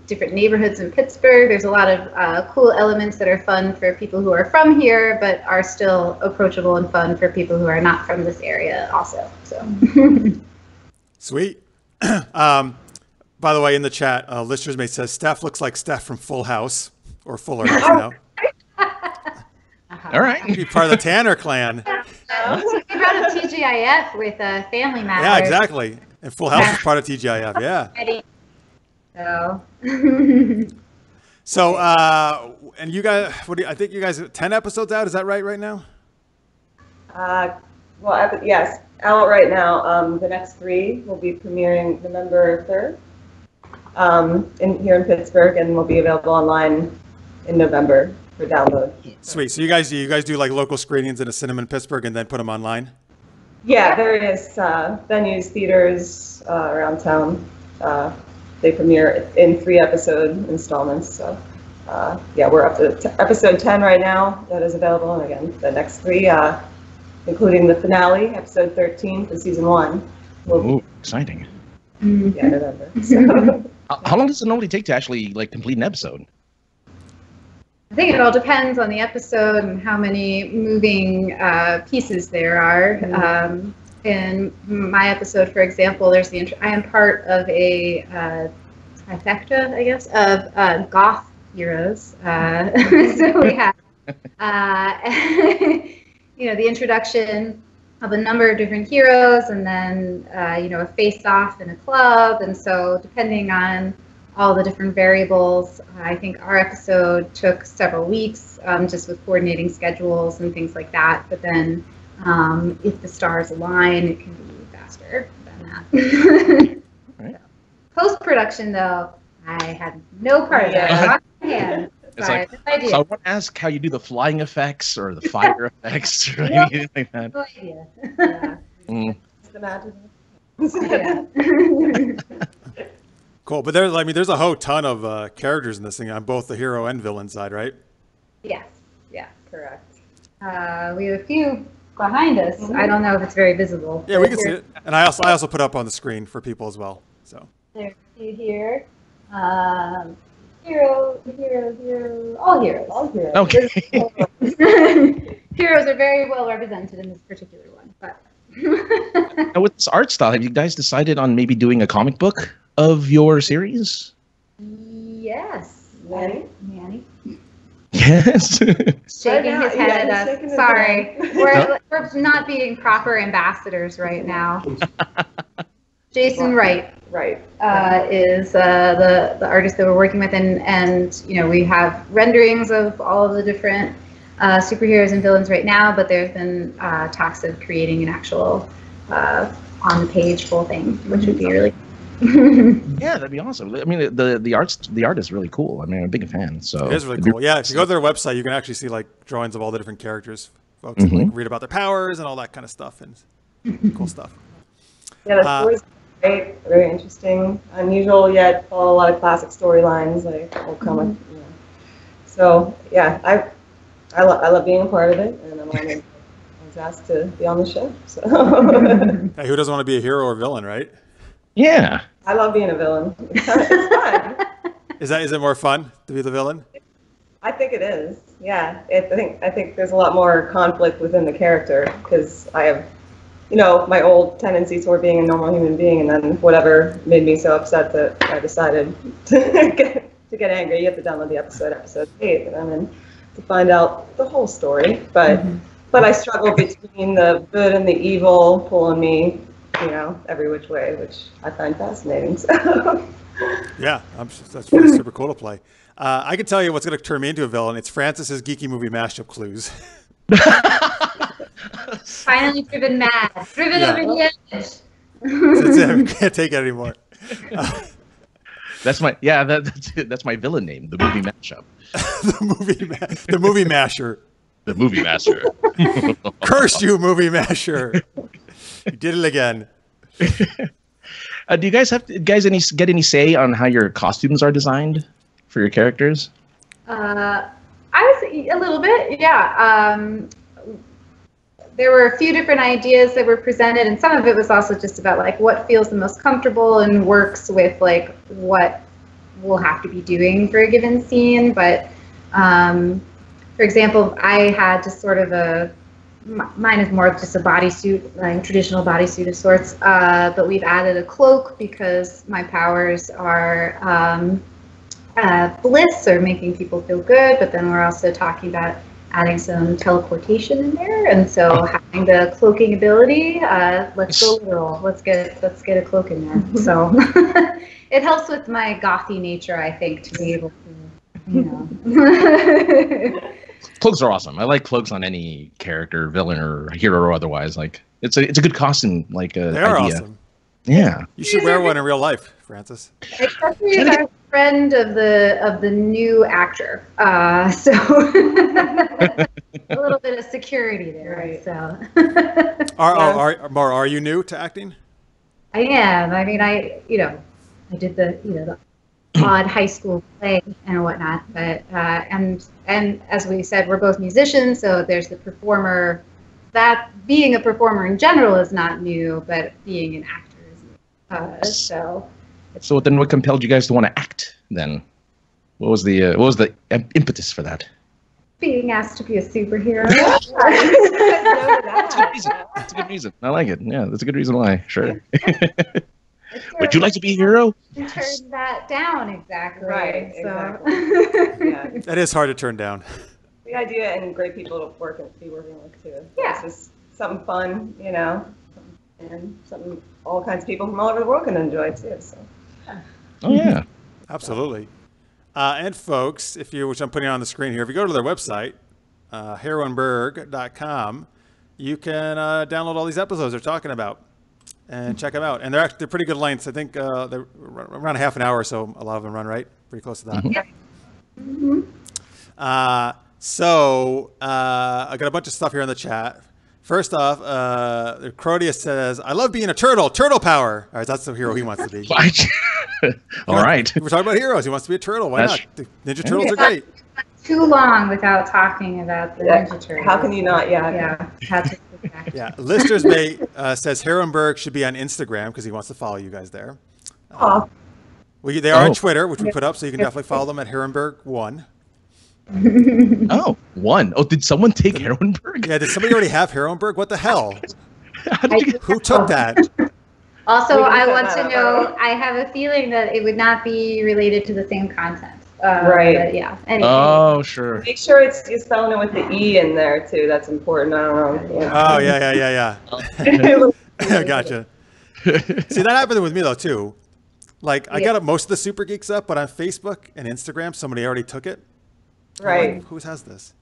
different neighborhoods in Pittsburgh. There's a lot of cool elements that are fun for people who are from here, but are still approachable and fun for people who are not from this area also. So. Sweet. By the way, in the chat, Lister's Mate says Steph looks like Steph from Full House or Fuller House, All right. Be part of the Tanner clan. She came out of TGIF with Family Matters. Yeah, exactly. And Full House is part of TGIF, yeah. So, and you guys, I think you guys are 10 episodes out, is that right now? Well, yes, out right now. The next 3 will be premiering November 3rd here in Pittsburgh, and will be available online in November for download. Sweet. So you guys do like local screenings in a cinema in Pittsburgh and then put them online? Yeah, various venues, theaters around town. They premiere in 3 episode installments. So yeah, we're up to episode 10 right now. That is available, and again, the next 3. Including the finale, episode 13 for season 1. Ooh, exciting. Yeah, November. So. How long does it normally take to actually complete an episode? I think it all depends on the episode and how many moving pieces there are. In my episode, for example, there's I am part of a trifecta, I guess, of goth heroes. So we have the introduction of a number of different heroes, and then a face-off in a club. And so depending on all the different variables, I think our episode took several weeks just with coordinating schedules and things like that. But then if the stars align, it can be faster than that. Right. Post-production, though, I had no part of that. I washed my hands. It's like, so I want to ask how you do the flying effects or the fire effects or anything like that. No idea. Yeah. Just imagine. Cool, but there's a whole ton of characters in this thing on both the hero and villain side, right? Yes. Yeah, correct. We have a few behind us. I don't know if it's very visible. Yeah, we can see it. And I also put up on the screen for people as well. So there's a few here. Hero, all heroes. Okay. Heroes are very well represented in this particular one. But Now, with this art style, have you guys decided on maybe doing a comic book of your series? Yes. Manny. Yes. Shaking his head at us. Sorry. We're not being proper ambassadors right now. Jason Wright is the artist that we're working with, and we have renderings of all of the different superheroes and villains right now, but there's been talks of creating an actual on the page full thing, which would be really Yeah, that'd be awesome. I mean, the art is really cool. I mean, I'm a big fan. So it is really cool. Yeah, if you go to their website, you can actually see like drawings of all the different characters. Folks can, like, read about their powers and all that kind of stuff, and cool stuff. Yeah, the story's great, very interesting, unusual yet follow a lot of classic storylines like old comic. You know. So yeah, I love being a part of it, and I was asked to be on the show. So Hey, who doesn't want to be a hero or villain, right? Yeah. I love being a villain. It's fun. Is it more fun to be the villain? I think it is. Yeah, I think there's a lot more conflict within the character because I have, you know, my old tendencies toward being a normal human being, and then whatever made me so upset that I decided to get angry. You have to download the episode 8, and then to find out the whole story. But I struggle between the good and the evil pulling me, you know, every which way, which I find fascinating. So. Yeah, that's really super cool to play. I can tell you what's going to turn me into a villain. It's Francis's Geeky Movie Mashup clues. finally driven mad, driven over the edge. That's it. We can't take it anymore. That's my that's my villain name, the Movie Mashup. the movie masher. The Movie Master. Curse you, Movie Masher. You did it again. Do you guys get any say on how your costumes are designed for your characters? I was a little bit, yeah. There were a few different ideas that were presented, and some of it was also just about like what feels the most comfortable and works with like what we'll have to be doing for a given scene. But for example, I had just sort of mine is more of just a bodysuit, like traditional bodysuit of sorts, but we've added a cloak because my powers are bliss, or making people feel good, but then we're also talking about adding some teleportation in there, and so having the cloaking ability, let's go literal, let's get a cloak in there. So it helps with my gothy nature, I think, to be able to, you know. Cloaks are awesome. I like cloaks on any character, villain or hero or otherwise. Like it's a good costume. Like they are idea. Awesome. Yeah. You should wear one in real life, Francis. Especially if I'm a friend of the new actor, so a little bit of security there. Right. So. Maura, are you new to acting? I am. I mean, I did the odd high school play and whatnot, but and as we said, we're both musicians, so there's the performer. That being a performer in general is not new, but being an actor is new. So then, what compelled you guys to want to act? Then, what was the impetus for that? Being asked to be a superhero. That's a good reason. I like it. Yeah, that's a good reason why. Sure. Would you like to be a hero? Turn that down, exactly. Right. So. Exactly. Yeah. That is hard to turn down. The idea and great people to be working with too. Yeah. It's just something fun, you know, and something all kinds of people from all over the world can enjoy too. So. Oh yeah. Absolutely. And folks, which I'm putting on the screen here, if you go to their website, Heroineburgh.com, you can download all these episodes they're talking about and check them out. And they're pretty good lengths. I think they're around a half an hour or so. A lot of them run, right? Pretty close to that. Mm-hmm. So I got a bunch of stuff here in the chat. First off, Crodius says, I love being a turtle. Turtle power. All right, that's the hero he wants to be. All right. We're talking about heroes. He wants to be a turtle. Why not? The Ninja Turtles are great. Too long without talking about the Ninja Turtles. How can you not? Yeah. Yeah. Lister's mate says Heroineburgh should be on Instagram because he wants to follow you guys there. They are on Twitter, which we put up, so you can definitely follow them at Heroineburgh1. Oh, 1. Oh, did someone take Heroineburgh? Yeah, did somebody already have Heroineburgh? What the hell? Who took that? Also, I want to know, I have a feeling that it would not be related to the same content. Right. But yeah. Anyway. Oh, sure. Make sure you're spelling it with the E in there too. That's important. I don't know. Oh, yeah. Gotcha. See, that happened with me though too. Like I got most of the Super Geeks up, but on Facebook and Instagram, somebody already took it. Right. Like, who has this?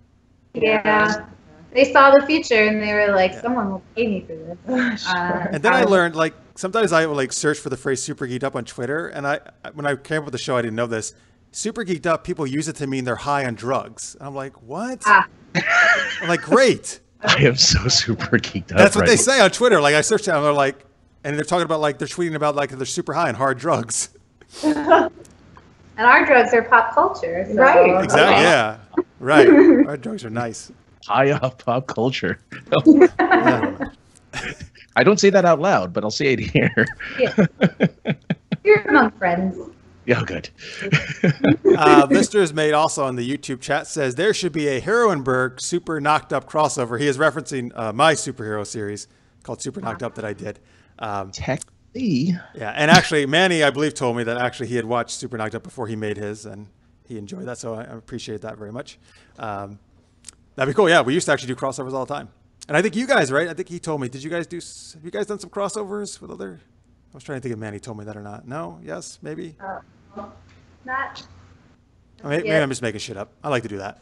Yeah. they saw the feature and they were like, someone will pay me for this. And then I learned, like, sometimes I will like search for the phrase "super geeked up" on Twitter, and when I came up with the show, I didn't know this. Super geeked up, people use it to mean they're high on drugs. And I'm like, what? I'm like, great. I am so super geeked up. That's what they say on Twitter. Like, I searched it, and they're like, and they're talking about like they're tweeting about like they're super high on hard drugs. And our drugs are pop culture. So. Right. Exactly. Yeah. Right. Our drugs are nice. High up pop culture. Yeah. I don't say that out loud, but I'll say it here. Yeah. You're among friends. Yeah, good. Listeners made also on the YouTube chat says there should be a Heroineburgh Super Knocked Up crossover. He is referencing my superhero series called Super Knocked Up that I did. Technically. Yeah, and actually, Manny, I believe, told me that actually he had watched Super Knocked Up before he made his, and he enjoyed that, so I appreciate that very much. That'd be cool. Yeah, we used to actually do crossovers all the time. And I think you guys, right? I think he told me. Have you guys done some crossovers with other? I was trying to think if Manny told me that or not. No? Yes? Maybe? Not. Maybe I'm just making shit up. I like to do that.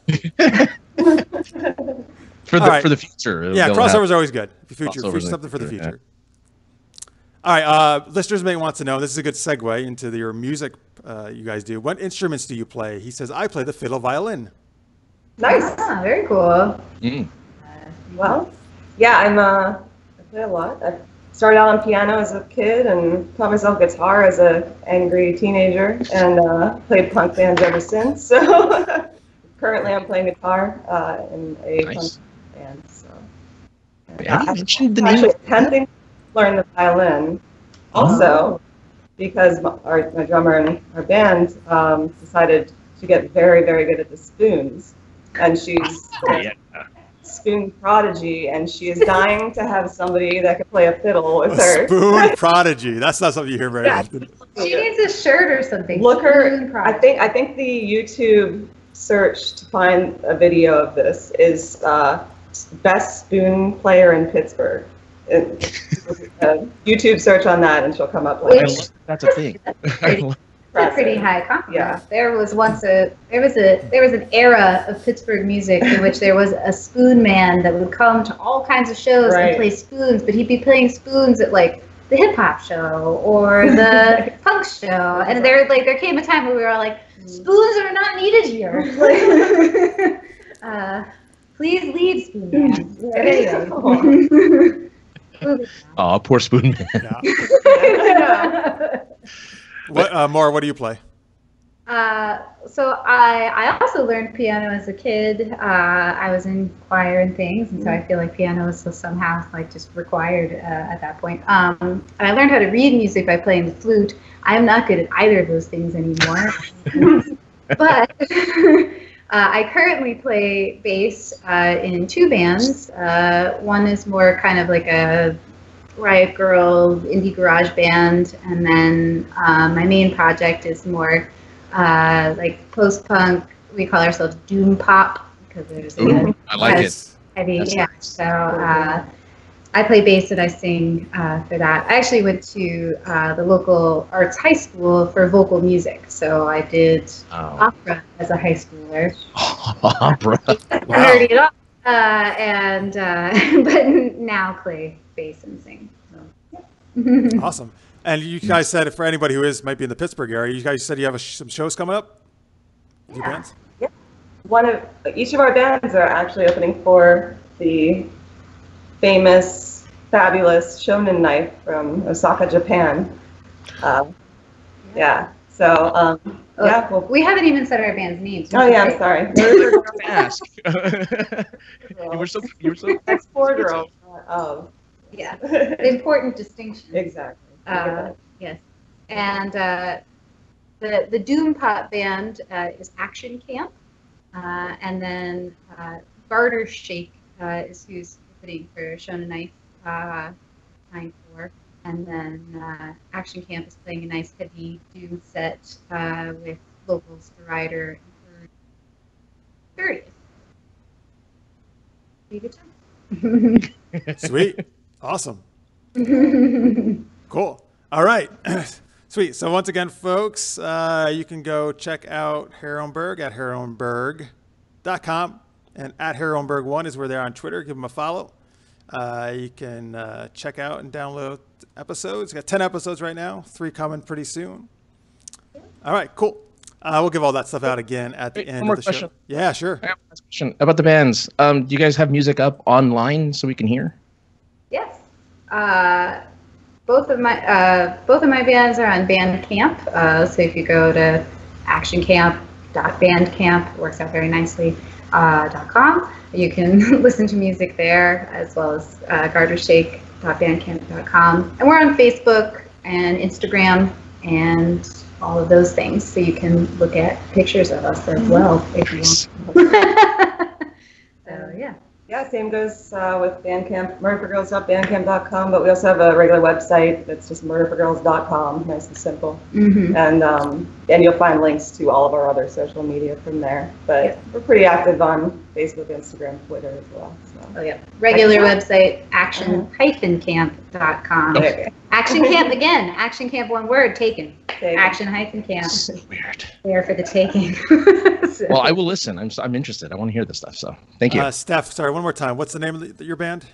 For the future. Yeah, crossovers are always good. Future Crossovers something for the yeah. future. All right, listeners may want to know, this is a good segue into your music you guys do. What instruments do you play? He says, I play the fiddle violin. Nice. Ah, very cool. Well, yeah, I play a lot. I started out on piano as a kid and taught myself guitar as an angry teenager, and played punk bands ever since. So currently I'm playing guitar in a punk band. So Have you mentioned the I'm name? actually attempting to learn the violin also because my drummer in our band decided to get very, very good at the spoons. And she's a spoon prodigy, and she is dying to have somebody that could play a fiddle with her. Spoon prodigy. That's not something you hear very often. She needs a shirt or something. Look her. Spoon I prodigy. think the YouTube search to find a video of this is best spoon player in Pittsburgh. YouTube search on that, and she'll come up with. I love that's a thing. That's a pretty high compliment. Yeah. There was an era of Pittsburgh music in which there was a spoon man that would come to all kinds of shows and play spoons, but he'd be playing spoons at like the hip hop show or the punk show, and there came a time where we were all like, spoons are not needed here. Like, please leave, spoon man. Anyway. Oh, poor spoon man. Yeah. What, Maura, what do you play? So I also learned piano as a kid. I was in choir and things, and so I feel like piano was somehow like just required at that point. And I learned how to read music by playing the flute. I am not good at either of those things anymore. But I currently play bass in two bands. One is more kind of like a Riot Girl indie garage band, and then my main project is more like post-punk. We call ourselves doom pop because there's I like it. heavy. That's Yeah. nice. So I play bass and I sing for that. I actually went to the local arts high school for vocal music, so I did opera as a high schooler. Opera. Nerdy it up, but now play bass and sing. So. Awesome. And you guys said, for anybody who might be in the Pittsburgh area, you guys said you have some shows coming up? Your bands? Yeah. Each of our bands are actually opening for the famous, fabulous Shonen Knife from Osaka, Japan. Yeah. So, yeah. Well, we haven't even said our band's names. oh yeah, I'm sorry. Ask. you were so. That's four girls. Oh. Yeah. The important distinction. Exactly. Yes. And the Doom Pop band is Action Camp. And then Barter Shake is who's opening for Shonen Knife 9-4. And then Action Camp is playing a nice heavy Doom set with vocals for Ryder and for 30th. Good job. Sweet. Awesome. Cool. All right. Sweet. So once again, folks, you can go check out Heroineburgh at heroineburgh.com And at Heroineburgh1 is where they're on Twitter. Give them a follow. You can check out and download episodes. Got 10 episodes right now. 3 coming pretty soon. All right, cool. We'll give all that stuff out again at the end of the show. Yeah, sure. Question about the bands. Do you guys have music up online so we can hear? Yes. Both of my bands are on Bandcamp. So if you go to actioncamp.bandcamp, works out very nicely, .com, you can listen to music there, as well as gartershake.bandcamp.com. And we're on Facebook and Instagram and all of those things, so you can look at pictures of us as well if you want. So yeah. Yeah, same goes with Bandcamp, murderforgirls.bandcamp.com, but we also have a regular website that's just murderforgirls.com, nice and simple. Mm-hmm. And you'll find links to all of our other social media from there. But we're pretty active on Facebook, Instagram, Twitter as well. So. Oh yeah, regular website, action-camp.com. Okay. Action Camp again, Action Camp, one word, taken. Taken. Action-camp. So weird. There for the taking. So. Well, I will listen. I'm interested. I want to hear this stuff. So thank you. Steph, sorry, one more time. What's the name of your band?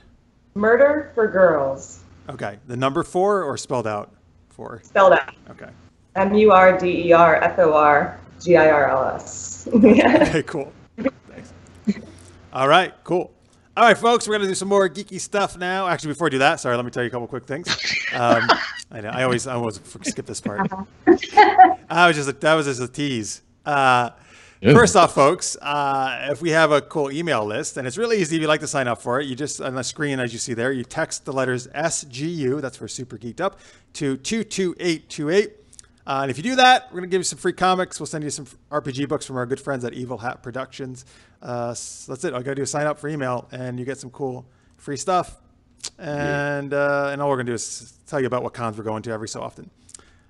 Murder for Girls. Okay. The number 4 or spelled out 4? Spelled out. Okay. MURDERFORGIRLS. Okay, cool. Thanks. All right, cool. All right, folks, we're going to do some more geeky stuff now. Actually, before I do that, sorry, let me tell you a couple quick things. I know, I always skip this part. That was just a tease. First off, folks, if we have a cool email list, and it's really easy if you'd like to sign up for it, you just, on the screen, as you see there, you text the letters SGU, that's for Super Geeked Up, to 22828. And if you do that, we're going to give you some free comics. We'll send you some RPG books from our good friends at Evil Hat Productions. So that's it. All you got to do is sign up for email, and you get some cool free stuff. And all we're going to do is tell you about what cons we're going to every so often.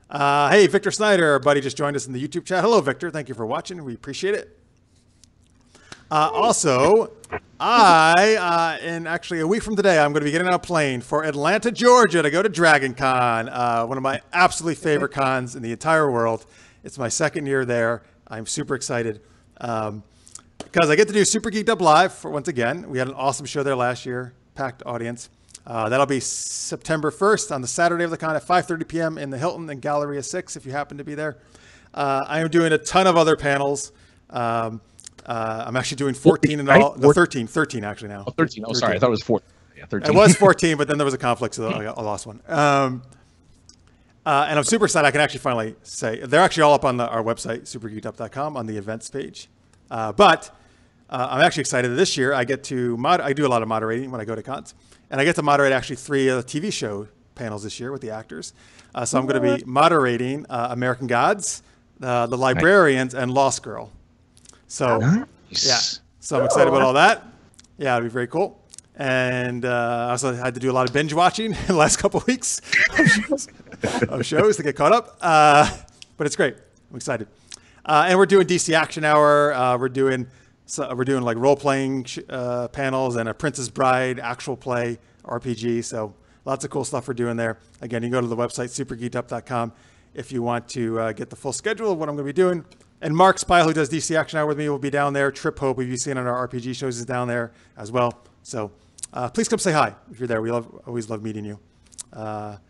Hey, Victor Snyder, our buddy, just joined us in the YouTube chat. Hello, Victor. Thank you for watching. We appreciate it. Also, in actually a week from today, I'm going to be getting on a plane for Atlanta, Georgia to go to Dragon Con, one of my absolutely favorite cons in the entire world. It's my second year there. I'm super excited because I get to do Super Geeked Up Live once again. We had an awesome show there last year, packed audience. That'll be September 1st on the Saturday of the con at 5:30 p.m. in the Hilton and Galleria 6 if you happen to be there. I am doing a ton of other panels. I'm actually doing 14 in all. No, 13 actually now. Oh, 13. Oh, 13. Sorry. I thought it was 14. Yeah, 13. It was 14, but then there was a conflict, so I lost one. And I'm super excited. I can actually finally say they're actually all up on our website, supergeekedup.com, on the events page. But I'm actually excited that this year I get to I do a lot of moderating when I go to cons, and I get to moderate actually 3 TV show panels this year with the actors. So I'm going to be moderating American Gods, The Librarians, and Lost Girl. So yeah, so I'm excited about all that. Yeah, it'll be very cool. And I also had to do a lot of binge watching in the last couple of weeks of shows to get caught up. But it's great. I'm excited. And we're doing DC Action Hour. We're doing like role playing panels and a Princess Bride actual play RPG. So lots of cool stuff we're doing there. Again, you can go to the website supergeekedup.com if you want to get the full schedule of what I'm going to be doing. And Mark Spile, who does DC Action Hour with me, will be down there. Trip Hope, who you've seen on our RPG shows, is down there as well. So please come say hi if you're there. We always love meeting you. Tell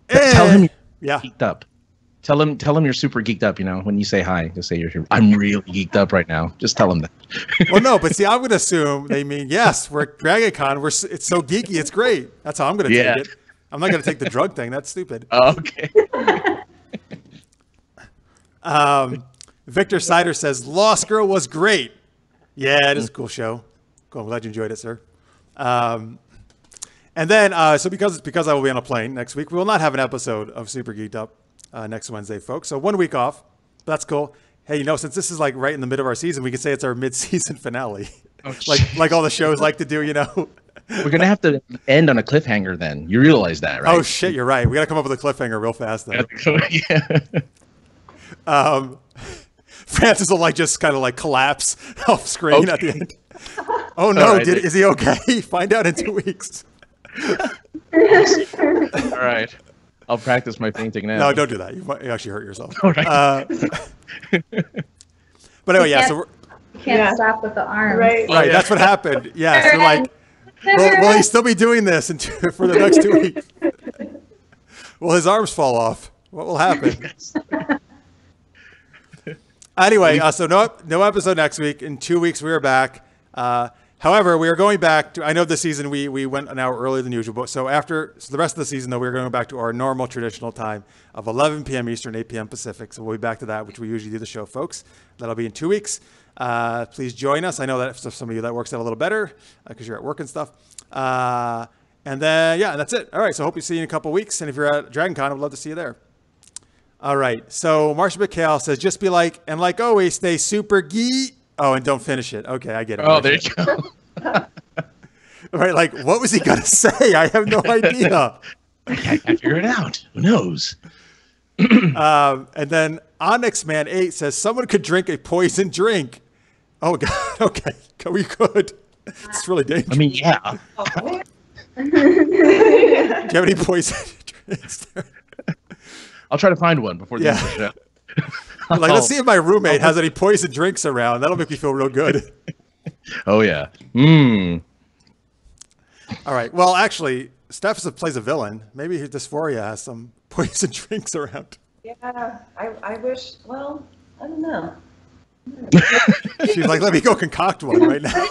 him you're geeked up. Tell him you're super geeked up. You know, when you say hi, just say I'm really geeked up right now. Just tell him that. Well, no, but see, I'm going to assume they mean yes. We're at Dragon Con. It's so geeky, it's great. That's how I'm going to take it. I'm not going to take the drug thing. That's stupid. Okay. Victor Sider says Lost Girl was great. Yeah, it is a cool show. Cool. I'm glad you enjoyed it, sir. And then, so because I will be on a plane next week, we will not have an episode of Super Geeked Up next Wednesday, folks. So 1 week off. That's cool. Hey, since this is like right in the middle of our season, we can say it's our mid-season finale, like all the shows like to do. We're gonna have to end on a cliffhanger. Then you realize that, right? Oh shit, you're right. We got to come up with a cliffhanger real fast, though. Yeah. Francis will just kind of collapse off screen at the end. Oh no, right, is he okay? Find out in 2 weeks. All right. I'll practice my fainting now. No, don't do that. You might actually hurt yourself. All right. But anyway, yeah. So Can't stop with the arms. Right. Right, that's what happened. Yes, they're like, will he still be doing this for the next 2 weeks? Will his arms fall off? What will happen? Anyway, so no episode next week. In 2 weeks, we are back. However, we are going back to, I know this season we went an hour earlier than usual, but so the rest of the season, though, we're going back to our normal traditional time of 11 p.m. Eastern, 8 p.m. Pacific. So we'll be back to that, which we usually do the show, folks. That'll be in 2 weeks. Please join us. I know that for some of you that works out a little better because you're at work and stuff. And then, yeah, that's it. All right, so I hope we see you in a couple weeks. And if you're at Dragon Con, I'd love to see you there. All right, so Marsha McHale says, just be like, and like always, stay super geek. Oh, and don't finish it. Okay, I get it. Oh, there you go. Right, like, what was he going to say? I have no idea. I can't figure it out. Who knows? And then Onyx Man 8 says, someone could drink a poison drink. Oh, God. Okay, we could. It's really dangerous. I mean, yeah. Do you have any poison drinks there? I'll try to find one before the end of the show. Like, let's see if my roommate has any poison drinks around. That'll make me feel real good. Oh, yeah. All right. Well, actually, Steph plays a villain. Maybe Dysphoria has some poison drinks around. Yeah, I wish, well, I don't know. She's like, let me go concoct one right now.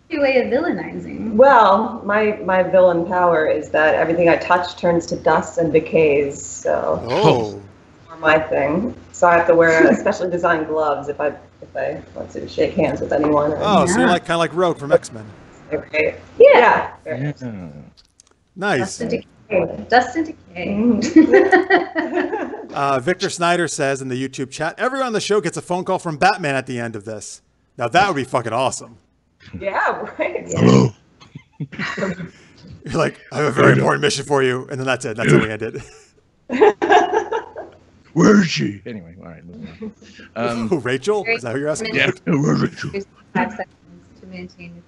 Your way of villainizing. Well, my villain power is that everything I touch turns to dust and decays, so Oh. more my thing. So I have to wear specially designed gloves if I want to shake hands with anyone. Oh, so you're like kind of like Rogue from X-Men. Okay. Yeah. Yeah. Nice. Dust and decay. Victor Snyder says in the YouTube chat, everyone on the show gets a phone call from Batman at the end of this. Now that would be fucking awesome. Yeah, right. Hello. You're like, I have a very important mission for you, and then that's it. That's how we end it. Where is she? Anyway, all right. Moving on. Who, Rachel? Is that who you're asking? Yeah, where's Rachel? There's 5 seconds to maintain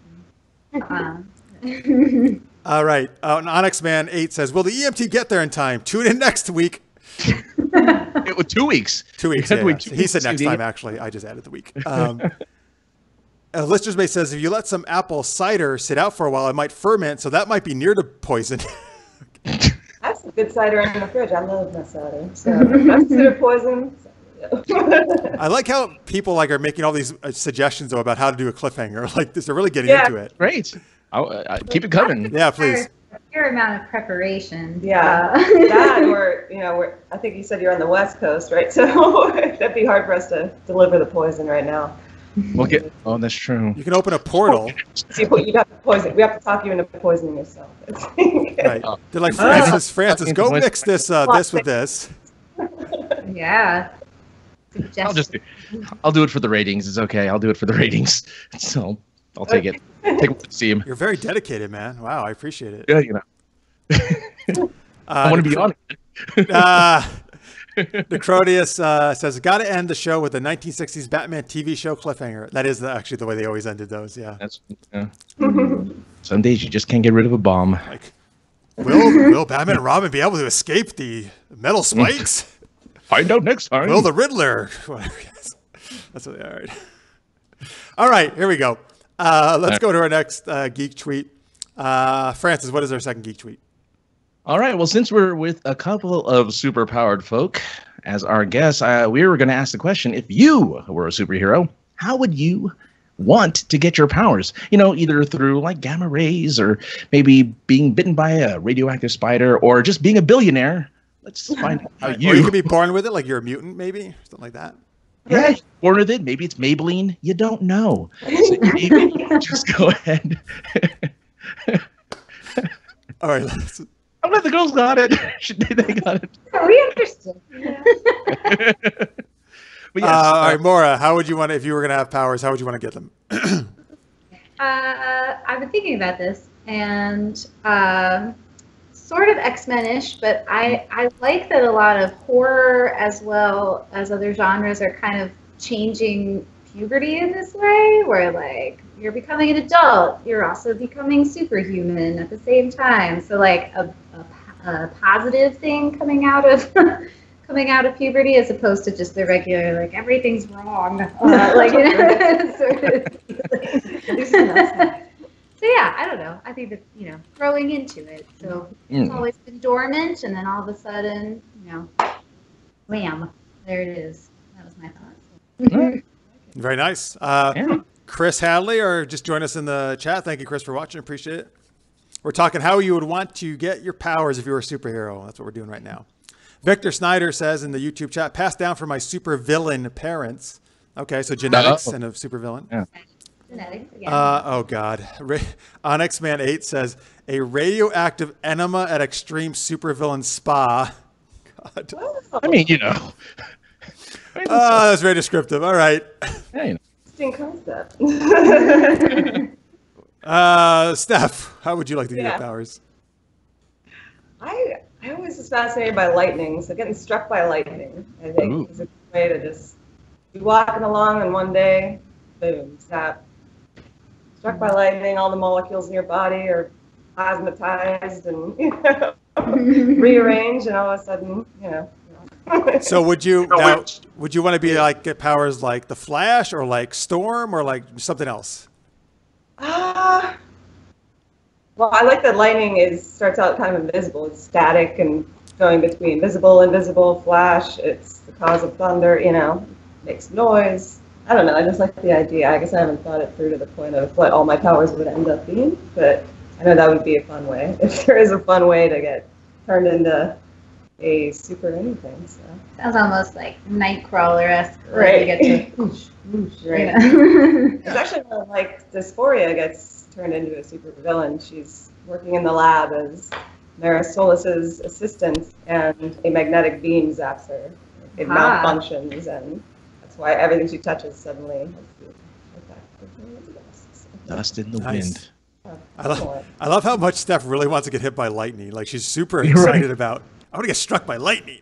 your phone. All right. Onyx Man 8 says, will the EMT get there in time? Tune in next week. It was 2 weeks. 2 weeks. We had to Yeah. wait 2 He said weeks next to time, actually. I just added the week. Lister's Mate says, if you let some apple cider sit out for a while, it might ferment, so that might be near to poison. I have some good cider in the fridge. I love my cider. So I'm considered poison. I like how people like are making all these suggestions though about how to do a cliffhanger. Like this, they're really getting into it. Great. I'll keep it coming. Yeah, please. A fair amount of preparation. Yeah, that or I think you said you're on the West Coast, right? So that'd be hard for us to deliver the poison right now. We'll get. Oh, that's true. You can open a portal. See, you have to poison. We have to talk you into poisoning yourself. Right. They're like, Francis, go mix this with this. Yeah. I'll do it for the ratings. It's okay. I'll do it for the ratings. So I'll take it. Take it to see him. You're very dedicated, man. Wow, I appreciate it. Yeah, you know. I want to be on it. Necrodius says, got to end the show with the 1960s Batman TV show cliffhanger. That is actually the way they always ended those. Yeah. Some days you just can't get rid of a bomb. Like, will Batman and Robin be able to escape the metal spikes? Find out next time. Will the Riddler? That's what, all right. All right, here we go. Let's go to our next geek tweet. Francis, what is our second geek tweet? All right. Well, since we're with a couple of superpowered folk as our guests, we were going to ask the question, if you were a superhero, how would you want to get your powers? You know, either through like gamma rays or maybe being bitten by a radioactive spider or just being a billionaire. Let's find out how you... Or you could be born with it, like you're a mutant, maybe? Something like that. Yeah, born with it. Maybe it's Maybelline. You don't know. So maybe just go ahead. All right. I'm glad the girls got it. They got it. We understood. But yes, all right, Maura, how would you want to, if you were going to have powers, how would you want to get them? I've been thinking about this, and sort of X-Men-ish, but I like that a lot of horror as well as other genres are kind of changing puberty in this way, where like you're becoming an adult, you're also becoming superhuman at the same time. So like a positive thing coming out of coming out of puberty as opposed to just the regular, like, everything's wrong. Like, you know, sort of. So yeah, I don't know. I think that, you know, growing into it. So it's always been dormant, and then all of a sudden, you know, wham, there it is. That was my thoughts. Very nice. Chris Hadley, or just join us in the chat. Thank you, Chris, for watching. Appreciate it. We're talking how you would want to get your powers if you were a superhero. That's what we're doing right now. Victor Snyder says in the YouTube chat, passed down from my supervillain parents. Okay, so genetics and a supervillain. Yeah. Genetics, again. Oh, God. Onyx Man 8 says, a radioactive enema at extreme supervillain spa. God. I mean, you know. Oh, that's very descriptive. All right. Yeah, you know. Interesting concept. Steph, how would you like to get your powers? I always was fascinated by lightning, so getting struck by lightning, I think, is a good way to just be walking along and one day, boom, snap. Struck by lightning, all the molecules in your body are plasmatized and, you know, rearranged, and all of a sudden, you know. So would you want to be like, get powers like the Flash or like Storm or like something else? Well, I like that lightning starts out kind of invisible. It's static and going between visible, invisible, flash. It's the cause of thunder, you know, makes noise. I don't know. I just like the idea. I guess I haven't thought it through to the point of what all my powers would end up being, but I know that would be a fun way. If there is a fun way to get turned into a super anything. So. Sounds almost like Nightcrawler-esque. Right. You get to whoosh, whoosh, right. Yeah. It's actually like Dysphoria gets turned into a super villain. She's working in the lab as Maura Solis's assistant, and a magnetic beam zaps her. It malfunctions, and that's why everything she touches suddenly has the effect of dust in the wind. I love how much Steph really wants to get hit by lightning. Like, she's super excited about, I want to get struck by lightning.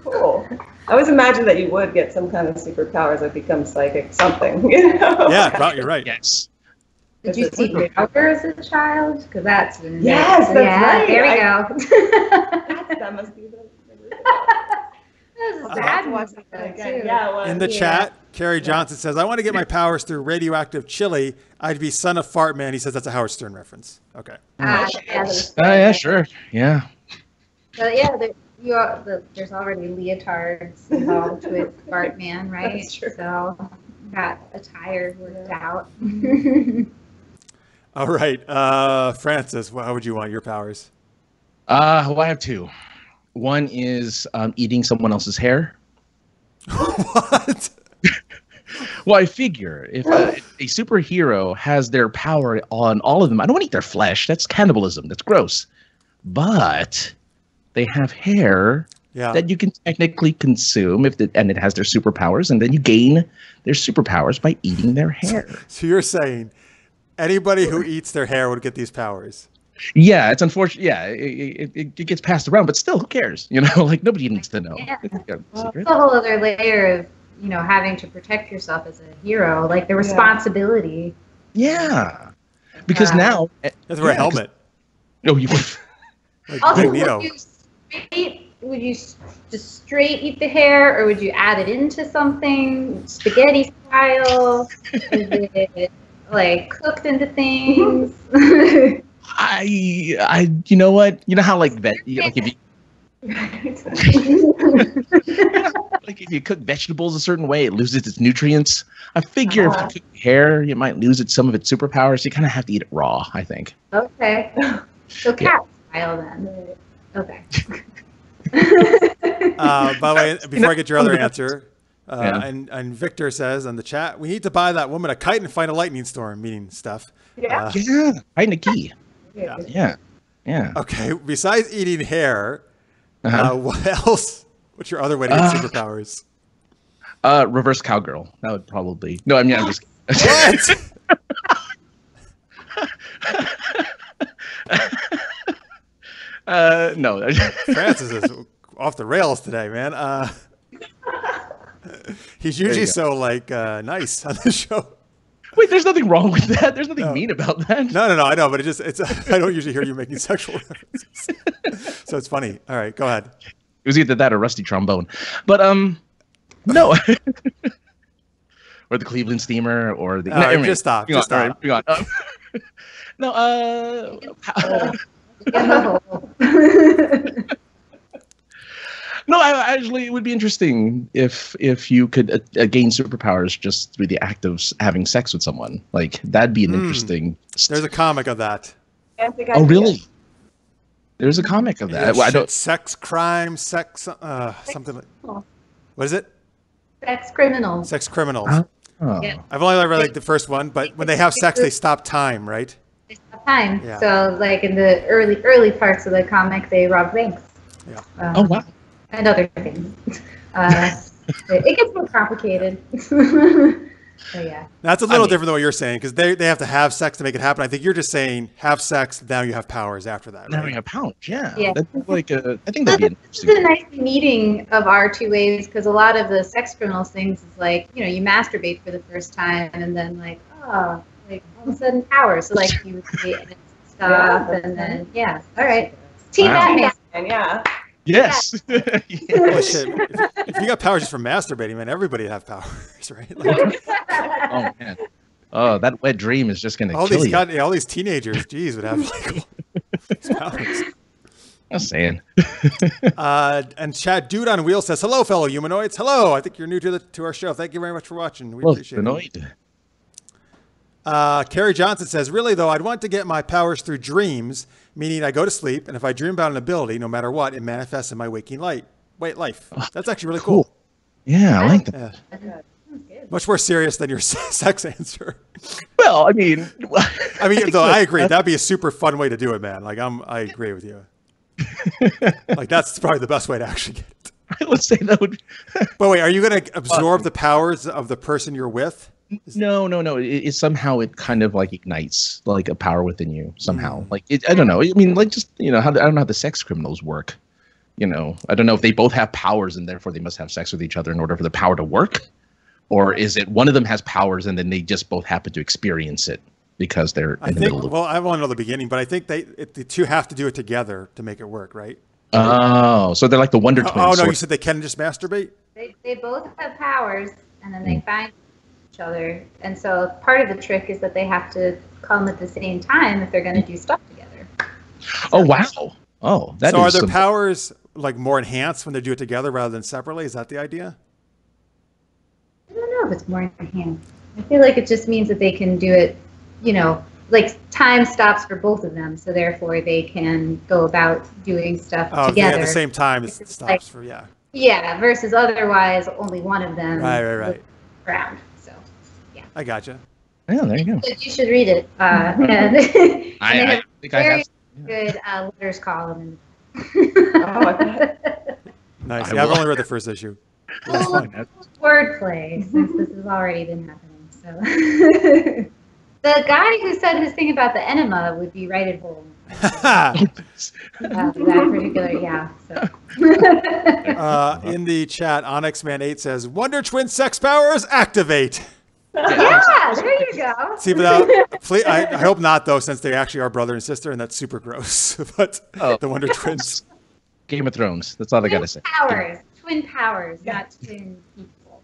Cool. I always imagined that you would get some kind of superpowers that become psychic something, you know? Yeah, you're right. Yes. Did you see Power as a child? Because that's been yes, that's right. There we go. That must be the. That was a sad one too. Yeah, in the chat, Carrie Johnson says, I want to get my powers through radioactive chili. I'd be son of Fart Man. He says that's a Howard Stern reference. Okay. Yeah, sure. Yeah. So yeah, there's already leotards involved with Fart Man, right? That's true. So got attire worked out. All right. Francis, how would you want your powers? Well, I have two. One is eating someone else's hair. What? Well, I figure if a superhero has their power on all of them, I don't want to eat their flesh. That's cannibalism. That's gross. But they have hair that you can technically consume and it has their superpowers, and then you gain their superpowers by eating their hair. So you're saying anybody who eats their hair would get these powers? Yeah, it's unfortunate. Yeah, it gets passed around, but still, who cares? You know, like nobody needs to know. Yeah. Well, it's a whole other layer of, you know, having to protect yourself as a hero, like the responsibility. Yeah, because now that's wear a helmet. No, you. Like also, would you just straight eat the hair, or would you add it into something spaghetti style? Is it like cooked into things? You know what? You know how like if you like if you cook vegetables a certain way, it loses its nutrients. I figure if you cook hair, you might lose some of its superpowers. You kind of have to eat it raw, I think. Okay. So cat style then. Okay. By the way, before I get your other answer, and Victor says on the chat, we need to buy that woman a kite and find a lightning storm, meaning Steph. Find a key. Yeah. Okay. Besides eating hair, what else? What's your other way to get superpowers? Reverse cowgirl. That would probably. No, I mean, I'm just. What? No. Francis is off the rails today, man. He's usually so like nice on the show. Wait, there's nothing wrong with that. There's nothing mean about that. No, I know, but it's I don't usually hear you making sexual references. So it's funny. All right, go ahead. It was either that or rusty trombone. But no. Or the Cleveland Steamer, or the. No, just stop. Just stop. Right, no. No, I actually, it would be interesting if you could gain superpowers just through the act of having sex with someone. Like, that'd be an interesting. There's a comic of that. Oh, really? There's a comic of that. Well, I don't. Sex crime, something like. What is it? Sex criminals. Sex criminals. Oh. Yeah. I've only read like the first one, but when they have sex, they stop time, right? They stop time. Yeah. So, like in the early parts of the comic, they rob banks. Yeah. Oh, wow. And other things. It gets more complicated. So, yeah. That's a little different than what you're saying, because they have to have sex to make it happen. I think you're just saying have sex, now you have powers after that. Right? Now you have powers, yeah. Yeah. That's like I think that'd be This interesting. is a nice meeting of our two ways, because a lot of the sex criminals things is like, you masturbate for the first time, and then like, all of a sudden powers. So like you and stuff, and then all right, Team Batman. Yeah. Yes. Holy shit. If you got powers just from masturbating, man, everybody would have powers, right? Like, Oh man. Oh, that wet dream is just gonna kill you. all these teenagers, geez, would have like these powers. I'm saying. And Chad Dude on Wheels says, "Hello, fellow humanoids. Hello. I think you're new to our show. Thank you very much for watching. We appreciate it." Carrie Johnson says, "Really though, I'd want to get my powers through dreams, meaning I go to sleep, and if I dream about an ability, no matter what, it manifests in my waking life. That's actually really cool. Yeah, I like that. Yeah. Much more serious than your sex answer. Well, I mean, though I agree, that'd be a super fun way to do it, man. Like I agree with you. Like that's probably the best way to actually get it. I would say that would. But wait, are you going to absorb the powers of the person you're with? No. It somehow it kind of like ignites like a power within you somehow. Like I don't know. I mean, like just I don't know how the sex criminals work. I don't know if they both have powers and therefore they must have sex with each other in order for the power to work, or is it one of them has powers and then they just both happen to experience it because they're in the middle of. Well, I won't know the beginning, but I think the two have to do it together to make it work, right? Oh, so they're like the Wonder Twins. Oh no, you said they can just masturbate? They both have powers, and then they find each other. And so part of the trick is that they have to come at the same time if they're going to do stuff together. Oh, wow. Oh, that so is are their powers like more enhanced when they do it together rather than separately? Is that the idea? I don't know if it's more enhanced. I feel like it just means that they can do it, like time stops for both of them, so therefore they can go about doing stuff together. At the same time, it stops for, Yeah, versus otherwise only one of them. Right. Around. So, yeah. I gotcha. Yeah, there you go. You should read it. And I think I have. Good letters column. Nice. I've only read the first issue. Wordplay, since this has already been happening. So, the guy who said his thing about the enema would be right at home. That particular, So. In the chat, Onyx Man 8 says, "Wonder Twin sex powers activate." Yeah, there you go. See, but I hope not though, since they actually are brother and sister, and that's super gross. But the Wonder Twins. Game of Thrones. That's all I gotta say. Twin powers, not twin people.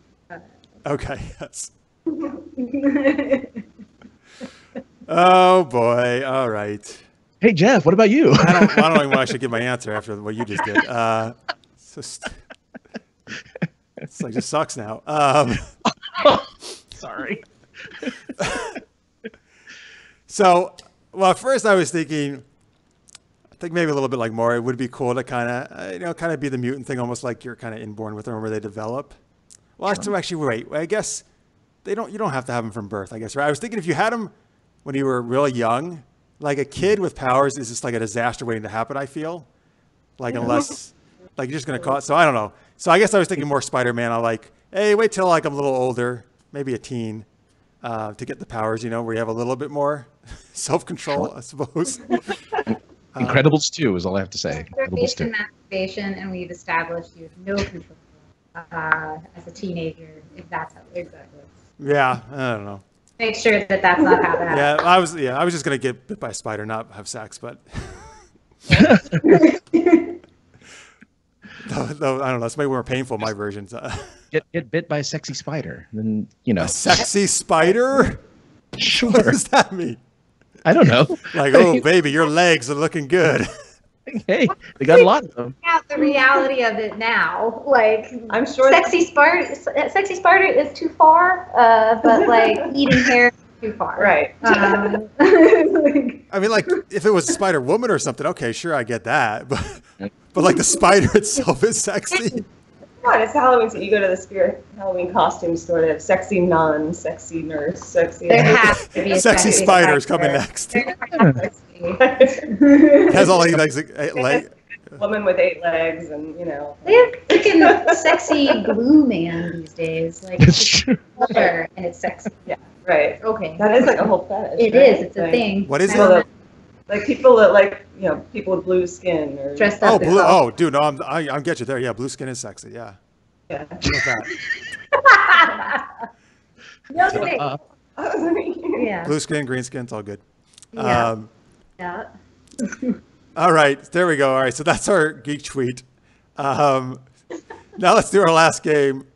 Okay. Yes. Oh boy. All right. Hey Jeff, what about you? I don't know when I should give my answer after what you just did. It's like just sucks now. Sorry. So, well, at first I was thinking, I think maybe a little bit like Maura, it would be cool to kind of be the mutant thing, almost like you're kind of inborn with them, where they develop. Well, actually, wait. I guess you don't have to have them from birth. I guess, right? I was thinking if you had them when you were really young, like a kid with powers is just like a disaster waiting to happen. I feel like unless like you're just gonna cause. So I don't know. So I guess I was thinking more Spider-Man. I'm like, hey, wait till like I'm a little older, maybe a teen, to get the powers. Where you have a little bit more self-control, I suppose. Incredibles 2 is all I have to say. Based in masturbation, and we've established you have no control as a teenager, if that's how exactly. Yeah, I don't know. Make sure that that's not how that happens. I was just gonna get bit by a spider, not have sex, but though I don't know, it's way more painful. My versions. Get bit by a sexy spider, then A sexy spider. Sure. What does that mean? I don't know. Like, oh baby, your legs are looking good. Hey, they got a lot of them. Out the reality of it now, like I'm sure sexy spider is too far, but like eating hair is too far. Right. Like, I mean, like if it was Spider Woman or something, okay, sure, I get that. But like the spider itself is sexy. Come on, it's Halloween, so you go to the spirit Halloween costume store. They have sexy nun, sexy nurse, sexy. there has to be a Sexy spiders coming next. It has all like Woman with 8 legs, and They have freaking sexy glue man these days. Like It's true. color and it's sexy. Yeah, right. Okay. That is like a whole fetish. It right? is. It's a Like, thing. What is people it? that, like people that like people with blue skin or Dressed Oh, up. blue. Oh, dude, no, I'm get you there. Yeah, blue skin is sexy. Yeah. Yeah. I love that. No kidding. Yeah. Blue skin, green skin, it's all good. Yeah. Yeah. All right, there we go. All right, so that's our geek tweet. Now let's do our last game,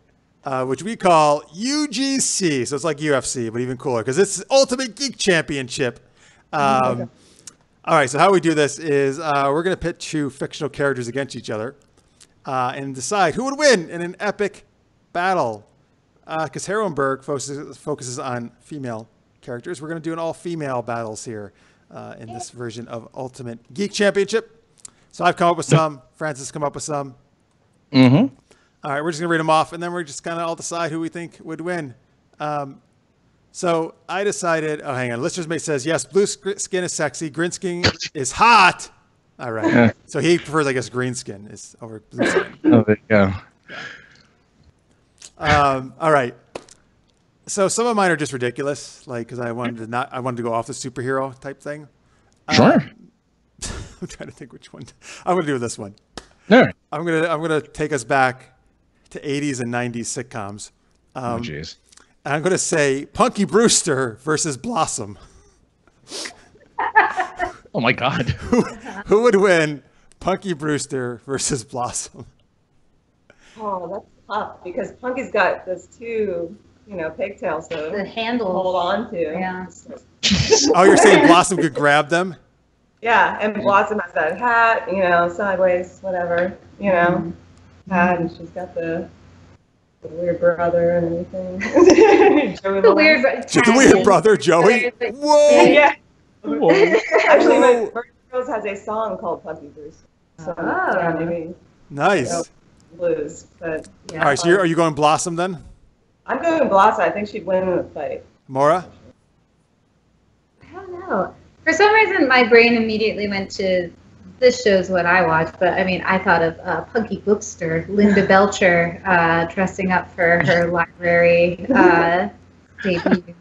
which we call UGC. So it's like UFC, but even cooler because it's Ultimate Geek Championship. All right, so how we do this is we're going to pit 2 fictional characters against each other and decide who would win in an epic battle. Because Heroineburgh focuses on female characters. We're going to do an all-female battles here in this version of Ultimate Geek Championship. So I've come up with some. Francis has come up with some. Mm-hmm. All right, we're just going to read them off, and then we're just going to all decide who we think would win. So I decided, oh, hang on. Listener's Mate says, yes, blue skin is sexy. Green skin is hot. All right. Yeah. So he prefers, I guess, green skin is over blue skin. Oh, there you go. All right. So some of mine are just ridiculous, like because I wanted to go off the superhero type thing. Sure. I'm trying to think which one. I'm going to do this one. All right. I'm gonna take us back to 80s and 90s sitcoms. Oh, jeez. And I'm going to say Punky Brewster versus Blossom. Oh my God. Who would win, Punky Brewster versus Blossom? Oh, that's tough because Punky's got those 2, pigtails to The handles. hold on to. Yeah. Oh, you're saying Blossom could grab them? Yeah, and Blossom has that hat, sideways, whatever, hat, and she's got the weird brother and everything. Joey The Lawrence. weird. The weird brother, Joey? Whoa! Yeah. Actually, Whoa. my Virgin Girls has a song called Punky Bruce. So, yeah, maybe Nice. blues, but Yeah. All right, so are you going Blossom then? I'm going Blossom. I think she'd win in the fight. Maura? I don't know. For some reason, my brain immediately went to this show's what I watch, but I mean, I thought of Punky Bookster, Linda Belcher, dressing up for her library debut.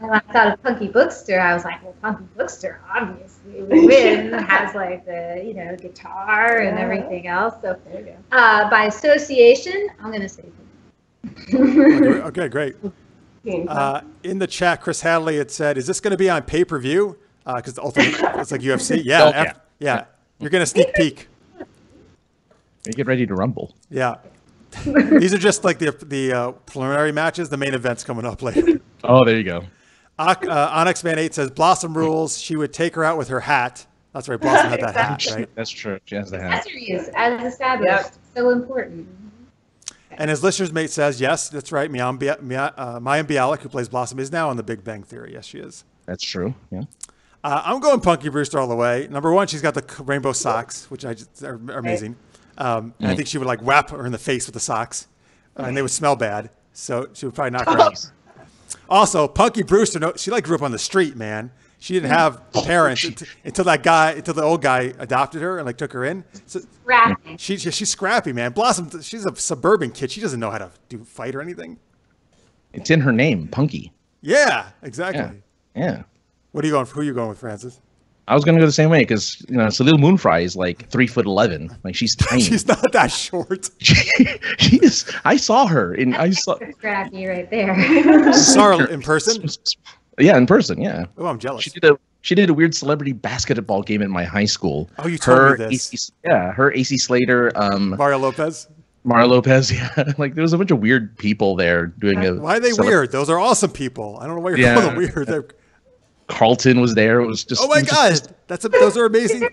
And I thought of Punky Bookster. I was like, well, Punky Bookster obviously would win. Has like the guitar and everything else. So There you go. by association, I'm gonna say. Okay, great. Team. In the chat, Chris Hadley had said, is this going to be on pay-per-view? Because the Ultimate, it's like UFC. Yeah, Oh, yeah. yeah. You're going to sneak peek. You get ready to rumble. Yeah. These are just like the preliminary matches. The main event's coming up later. Oh, there you go. Onyx Man 8 says, Blossom rules. She would take her out with her hat. That's right. Blossom had that hat, right? That's true. She has the hat. Accessories, as established, Yep. so important. And his listener's mate says, yes, that's right. Mayim Bialik, who plays Blossom, is now on The Big Bang Theory. Yes, she is. That's true. Yeah. I'm going Punky Brewster all the way. Number one, she's got the rainbow socks, which are amazing. And I think she would like whap her in the face with the socks, and they would smell bad. So she would probably knock her out. Also, Punky Brewster, she like grew up on the street, man. She didn't have parents until the old guy adopted her and like took her in. So Scrappy. she's scrappy, man. Blossom, she's a suburban kid. She doesn't know how to fight or anything. It's in her name, Punky. Yeah, exactly. Yeah. Who are you going with, Francis? I was gonna go the same way because Salil Moonfry is like 3'11". Like she's tiny. She's not that short. She is. I saw her Scrappy right there. Sarah in person. Yeah, in person. Yeah. Oh, I'm jealous. She did She did a weird celebrity basketball game in my high school. Oh, you told me this. Her AC Slater, Mario Lopez. Mara Lopez, yeah. Like there was a bunch of weird people there doing a. Why are they weird? Those are awesome people. I don't know why you're calling them weird. Carlton was there. It was just. Oh my god, those are amazing.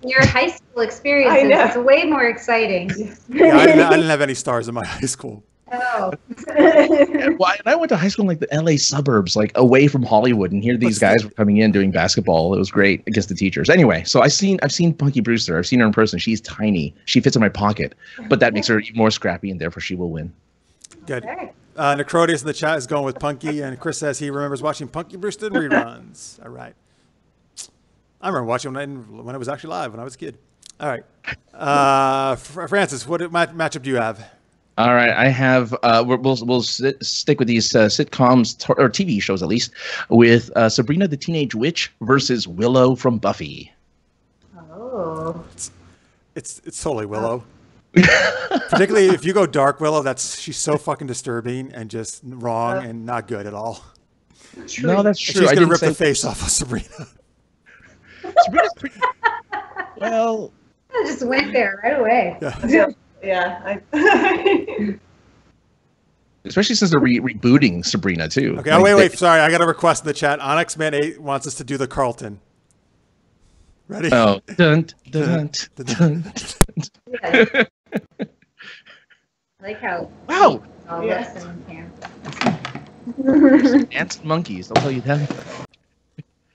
Your high school experiences is way more exciting. Yeah, I didn't have any stars in my high school. Oh. Well, and I went to high school in like the LA suburbs, like away from Hollywood, and here these guys were coming in doing basketball. It was great against the teachers. Anyway, so I've seen Punky Brewster. I've seen her in person. She's tiny. She fits in my pocket, but that makes her even more scrappy, and therefore she will win. Good. Necrotius in the chat is going with Punky, and Chris says he remembers watching Punky Brewster in reruns. All right. I remember watching when it was actually live when I was a kid. All right. Francis, what matchup do you have? All right, I have. We'll stick with these sitcoms or TV shows at least, with Sabrina the Teenage Witch versus Willow from Buffy. Oh, it's totally Willow. Particularly if you go dark Willow, she's so fucking disturbing and just wrong and not good at all. True. No, that's true. She's gonna rip the face off of Sabrina. Sabrina's pretty. Well, I just went there right away. Yeah. Especially since they're rebooting Sabrina too. Okay, wait. Sorry, I got a request in the chat. Onyx Man 8 wants us to do the Carlton. Ready? Oh, dun dun dun dun. I like how. Wow. Dancing monkeys. I'll tell you that.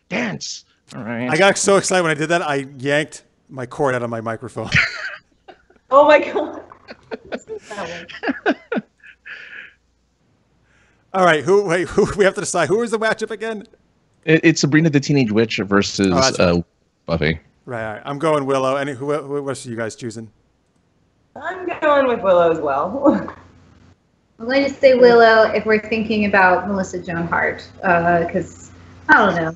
Dance. All right. I got so excited when I did that. I yanked my cord out of my microphone. Oh my god. All right, who we have to decide who is the matchup again? It's Sabrina the Teenage Witch versus Buffy. Right. I'm going Willow. And who are you guys choosing? I'm going with Willow as well. I'm going to say Willow if we're thinking about Melissa Joan Hart, because I don't know,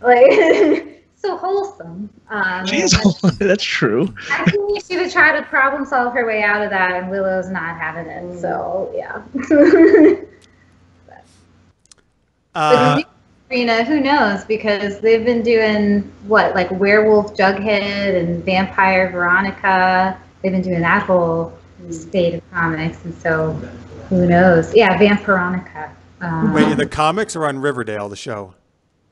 like so wholesome. That's true. I think she would try to problem solve her way out of that, and Willow's not having it. So yeah. But Sabrina, who knows? Because they've been doing like Werewolf Jughead and Vampire Veronica. They've been doing that whole state of comics, and so who knows? Yeah, Vampironica. Wait, in the comics or on Riverdale, the show?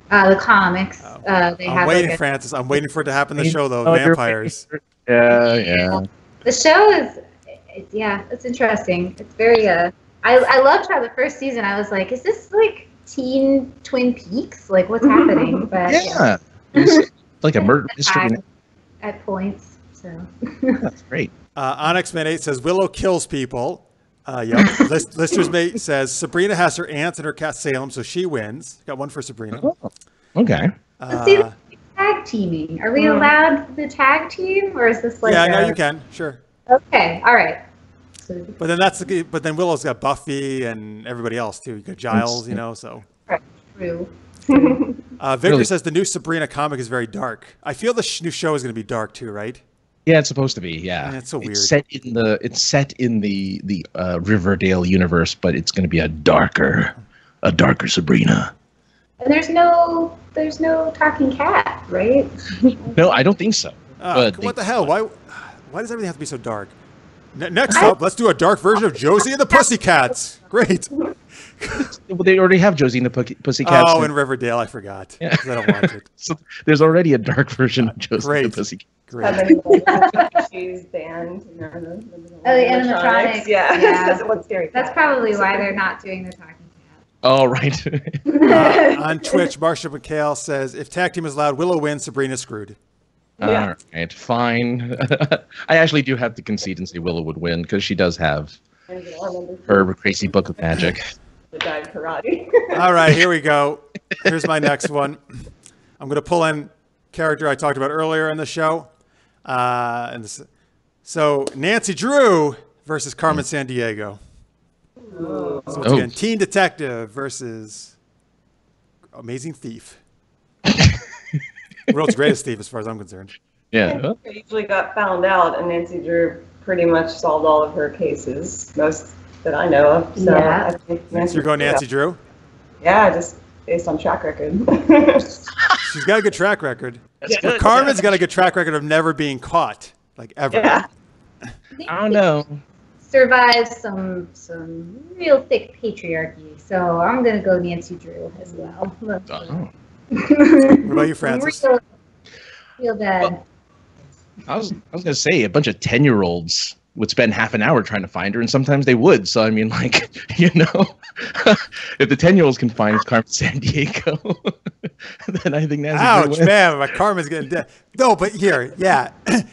The comics. I'm waiting, Francis. I'm waiting for it to happen in the show, though. Vampires. Yeah. The show is, it's interesting. It's very. I loved how the first season. I was like, is this like teen Twin Peaks? Like, what's happening? But yeah. It's like a murder mystery at points. So that's great. Onyx Man 8 says Willow kills people. Yep. Lister's Mate says Sabrina has her aunts and her cat Salem, so she wins. Got one for Sabrina. Oh, okay. See, tag teaming. Are we allowed the tag team, or is this like? Yeah, no, you can. Sure. Okay. All right. But then Willow's got Buffy and everybody else too. You got Giles, so. Right. True. Victor says the new Sabrina comic is very dark. I feel the new show is going to be dark too, right? Yeah, it's supposed to be. Yeah, it's so weird. It's set in the Riverdale universe, but it's going to be a darker Sabrina. And there's no talking cat, right? No, I don't think so. What the hell? Why does everything have to be so dark? Next up, let's do a dark version of Josie and the Pussycats. Great. Well, they already have Josie and the Pussycats. Oh, in Riverdale, I forgot. Yeah. I don't watch it. So there's already a dark version of Josie and the Pussycats. Great. She's banned. The animatronics. Yeah. That's probably why they're not doing the talking cat. Oh, right. On Twitch, Marsha McHale says, if tag team is allowed, Willow wins, Sabrina's screwed. All right, fine. I actually do have to concede and say Willow would win because she does have her crazy book of magic. The dive karate. All right, here we go. Here's my next one. I'm going to pull in character I talked about earlier in the show. So Nancy Drew versus Carmen Sandiego. So once again, Teen Detective versus Amazing Thief. World's greatest thief, as far as I'm concerned. Yeah. They usually got found out, and Nancy Drew pretty much solved all of her cases, most that I know of. So I think you're going Nancy Drew? Yeah, just based on track record. She's got a good track record. That's But good. Carmen's got a good track record of never being caught, like ever. Yeah. I don't know. Survives some real thick patriarchy. So I'm gonna go Nancy Drew as well. Oh. What about you, Francis? Real bad. I was gonna say a bunch of 10-year-olds would spend half an hour trying to find her, and sometimes they would. So I mean, like, you know, if the 10-year-olds can find Carmen Sandiego, then I think Nancy Drew Ouch, wins. man, my karma's getting dead. No, but here, yeah,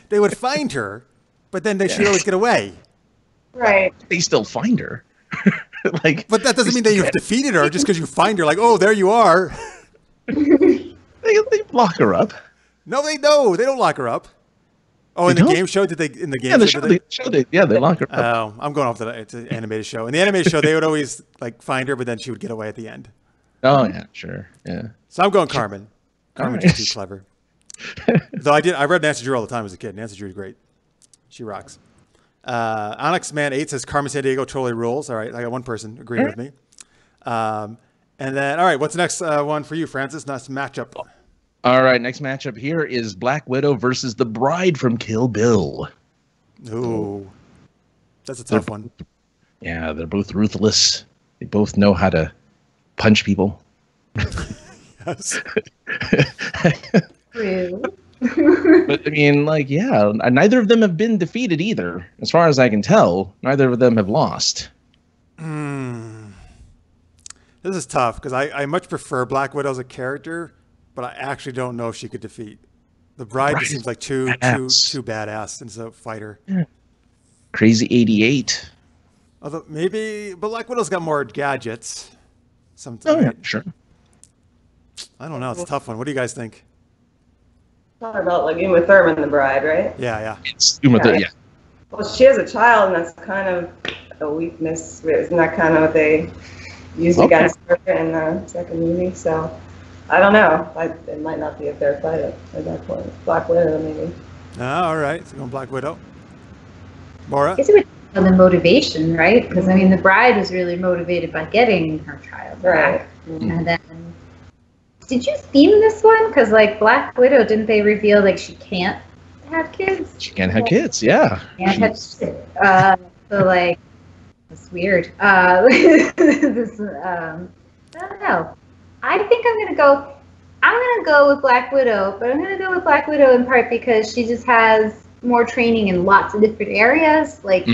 they would find her, but then she'd always get away. Right. They still find her. Like, But that doesn't mean that you've defeated her just because you find her. Like, oh, there you are. they lock her up. No, they don't lock her up. Oh, in They the don't? game show, did they? In the game Yeah, the show, show, did they lock her they? up. Oh, I'm going off it's an animated show. In the animated show, they would always like find her, but then she would get away at the end. Oh yeah, sure, yeah. So I'm going Carmen. Carmen's Alright. just too clever. Though I read Nancy Drew all the time as a kid. Nancy Drew's great. She rocks. Onyx Man 8 says Carmen Sandiego totally rules. All right, I got one person agreeing with me. And then, all right, what's the next one for you, Francis? Next matchup. All right, next matchup here is Black Widow versus the Bride from Kill Bill. Ooh, that's a tough one. Yeah, they're both ruthless. They both know how to punch people. Yes. True. But I mean, like, yeah, neither of them have been defeated either. As far as I can tell, neither of them have lost. This is tough because I much prefer Black Widow as a character, but I actually don't know if she could defeat. The Bride just seems like too badass as a fighter. Crazy 88. Although maybe, but Black Widow's got more gadgets. Oh, Sometimes. yeah, sure. I don't know. It's a tough one. What do you guys think? Talking about like Uma Thurman, the Bride, right? Yeah. It's Uma Thurman, yeah. Well, she has a child, and that's kind of a weakness. Isn't that kind of what they used against her in the second movie? So I don't know. It might not be a fair fight at that point. Black Widow, maybe. All right. So going Black Widow. Maura? I guess it would depend on the motivation, right? Because I mean, the Bride was really motivated by getting her child back, and then. Did you theme this one? Because like Black Widow, didn't they reveal like she can't have kids? She can't have kids, yeah. Can't have kids. So like, it's weird. This, I don't know. I think I'm gonna go with Black Widow, but I'm gonna go with Black Widow in part because she just has more training in lots of different areas. Like,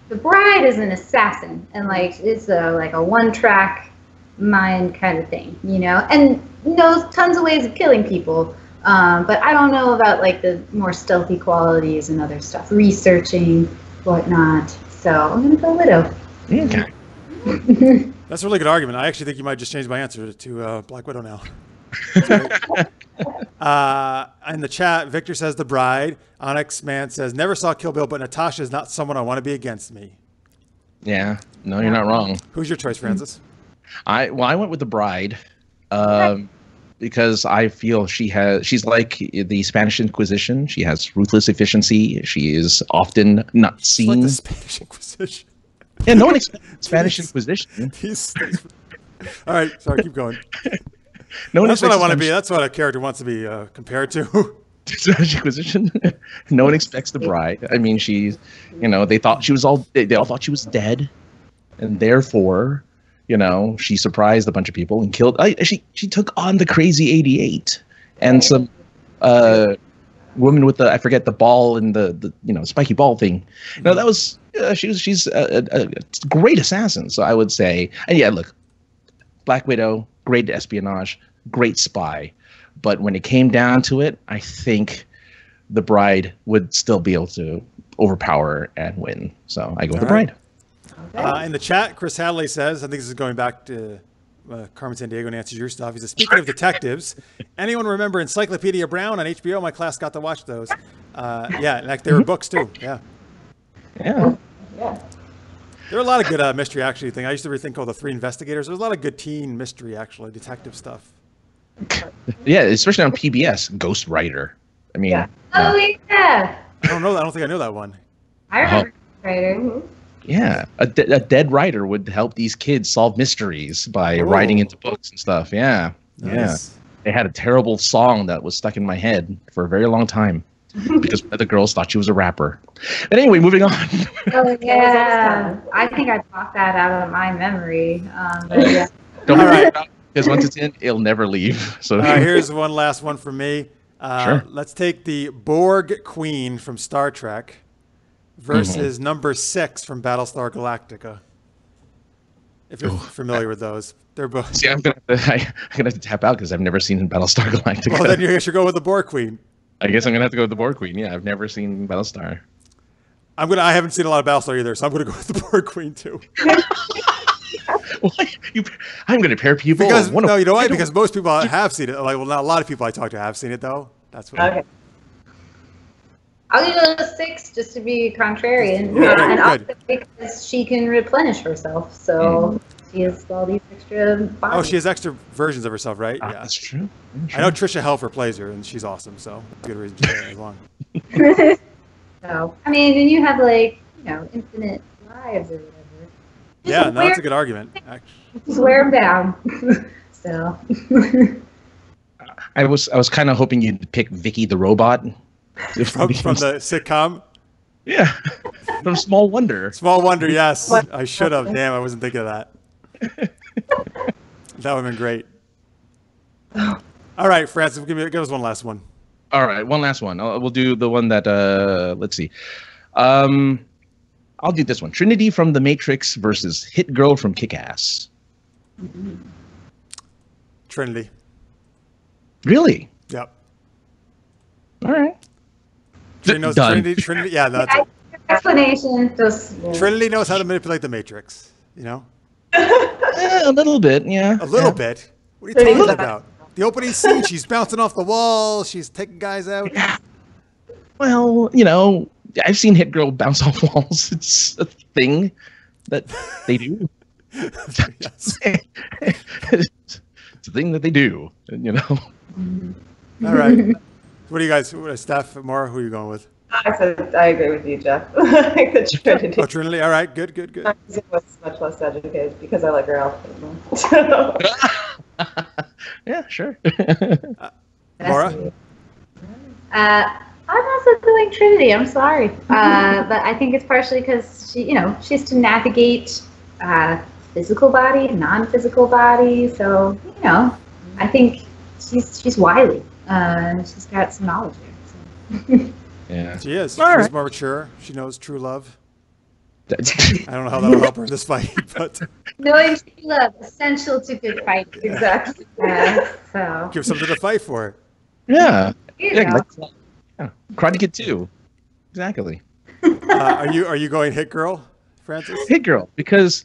the Bride is an assassin, and like it's like a one-track mind kind of thing, you know, and knows tons of ways of killing people. But I don't know about like the more stealthy qualities and other stuff, researching, whatnot. So I'm gonna go Widow. Okay. That's a really good argument. I actually think you might just change my answer to Black Widow now. In the chat, Victor says the Bride. Onyx Man says, never saw Kill Bill, but Natasha is not someone I want to be against me. Yeah, no, you're not wrong. Who's your choice, Francis? I went with the Bride because I feel she's like the Spanish Inquisition. She has ruthless efficiency. She is often not seen. Like the Spanish Inquisition. Yeah, no one expects Spanish Inquisition. All right, sorry, keep going. No one That's what I expects want to be. That's what a character wants to be compared to. Spanish Inquisition. No one expects the Bride. I mean, she's, you know, they all thought she was dead, and therefore, you know, she surprised a bunch of people and killed. She took on the Crazy 88 and some woman with the, I forget, the ball and the you know, spiky ball thing. No, that was she's a great assassin. So I would say, and yeah, look, Black Widow, great espionage, great spy. But when it came down to it, I think the Bride would still be able to overpower and win. So I go with the Bride. In the chat, Chris Hadley says, I think this is going back to Carmen Sandiego and answers your stuff. He says, speaking of detectives, anyone remember Encyclopedia Brown on HBO? My class got to watch those. Yeah, like they were books too. Yeah. Yeah. There are a lot of good mystery actually thing. I used to read a thing called The Three Investigators. There's a lot of good teen mystery actually, detective stuff. Yeah, especially on PBS, Ghost Rider. I mean, Oh yeah. I don't know that. I don't think I know that one. I remember Rider. yeah, a dead writer would help these kids solve mysteries by writing into books and stuff. Yeah, Nice. they had a terrible song that was stuck in my head for a very long time because one of the girls thought she was a rapper. But anyway, moving on. Oh yeah, I think I blocked that out of my memory. But yeah. Don't worry about it, because once it's in, it'll never leave. So here's one last one from me. Sure. Let's take the Borg Queen from Star Trek versus number 6 from Battlestar Galactica. If you're familiar with those, they're both. See, I'm gonna have to tap out because I've never seen Battlestar Galactica. Well, then you should go with the Borg Queen. I guess I'm gonna have to go with the Borg Queen. Yeah, I've never seen Battlestar. I haven't seen a lot of Battlestar either, so I'm gonna go with the Borg Queen too. I'm gonna pair people. Because you know why? Because most people have seen it. Like, well, not a lot of people I talk to have seen it though. That's what. Okay. I'll give it a 6 just to be contrarian, and also because she can replenish herself, so she has all these extra bodies. Oh, she has extra versions of herself, right? Yeah, that's true. I know Trisha Helfer plays her, and she's awesome, so it's a good reason to stay as long. So, I mean, and you have infinite lives or whatever. Yeah, no, that's a good argument. Just wear them down. So. I was kind of hoping you'd pick Vicky the robot. From the sitcom? Yeah. From Small Wonder. Small Wonder, yes. I should have. Damn, I wasn't thinking of that. That would have been great. All right, Francis, give us one last one. All right, one last one. We'll do the one that, let's see. I'll do this one. Trinity from The Matrix versus Hit Girl from Kick-Ass. Trinity. Really? Yep. All right. Trinity, yeah, that's it. Explanation. Trinity knows how to manipulate the Matrix, you know? A little bit, yeah. A little bit? What are you talking about? The opening scene, she's bouncing off the wall, she's taking guys out. Well, I've seen Hit Girl bounce off walls. It's a thing that they do. It's a thing that they do, All right. What do you guys, Steph, Maura, who are you going with? I agree with you, Jeff. I like the Trinity. Oh, Trinity. All right. Good. I was much less educated because I like her outfit. Yeah, sure. Maura? I'm also doing Trinity. I'm sorry. But I think it's partially because she has to navigate physical body, non-physical body. So, I think she's wily. She's got some knowledge here. So. Yeah, she is. All She's more mature. She knows true love. I don't know how that'll help her in this fight, but knowing true love essential to good fighting. Exactly. So give something to fight for. Yeah. Yeah. Karate Kid 2. Exactly. Are you going Hit Girl, Francis? Hit Girl, because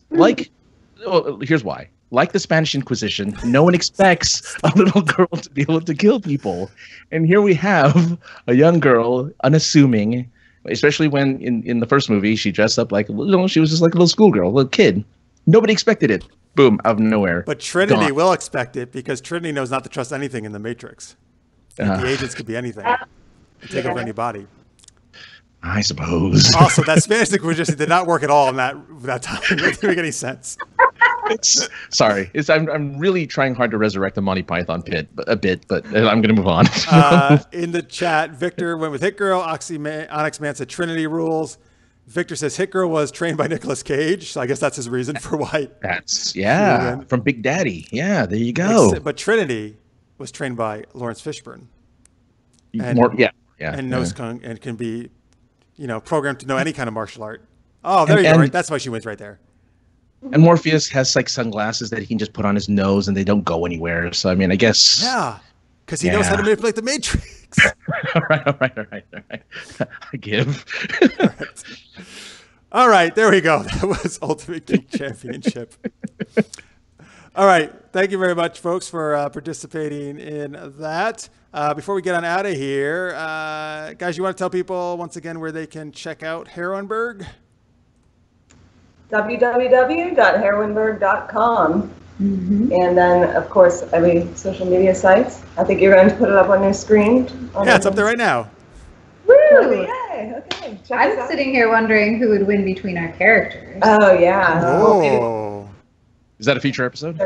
here's why. Like the Spanish Inquisition, no one expects a little girl to be able to kill people. And here we have a young girl, unassuming, especially when in the first movie, she dressed up like, she was just like a little schoolgirl, a little kid. Nobody expected it. Boom, out of nowhere. But Trinity will expect it because Trinity knows not to trust anything in the Matrix. The agents could be anything. Take over any body. I suppose. Also, that Spanish Inquisition did not work at all in that time. It didn't make any sense. I'm really trying hard to resurrect the Monty Python a bit, but I'm going to move on. In the chat, Victor went with Hit Girl. Onyx Man said Trinity rules. Victor says Hit Girl was trained by Nicolas Cage, so I guess that's his reason for why. That's from Big Daddy. Yeah, there you go. But Trinity was trained by Lawrence Fishburne. And knows Kung and can be, programmed to know any kind of martial art. Oh, there you go. Right? That's why she wins right there. And Morpheus has like sunglasses that he can just put on his nose and they don't go anywhere. So I mean, I guess. Yeah, because he knows how to manipulate the Matrix. All right. I give. All right, there we go. That was Ultimate Geek Championship. All right, thank you very much, folks, for participating in that. Before we get on out of here, guys, you want to tell people once again where they can check out Heroineburgh? www.heroineburgh.com. And then, of course, every social media sites. I think you're going to put it up on your screen. Yeah, it's up there right now. Woo! Yay! Okay. I'm sitting here wondering who would win between our characters. Oh, yeah. Oh. Is that a future episode?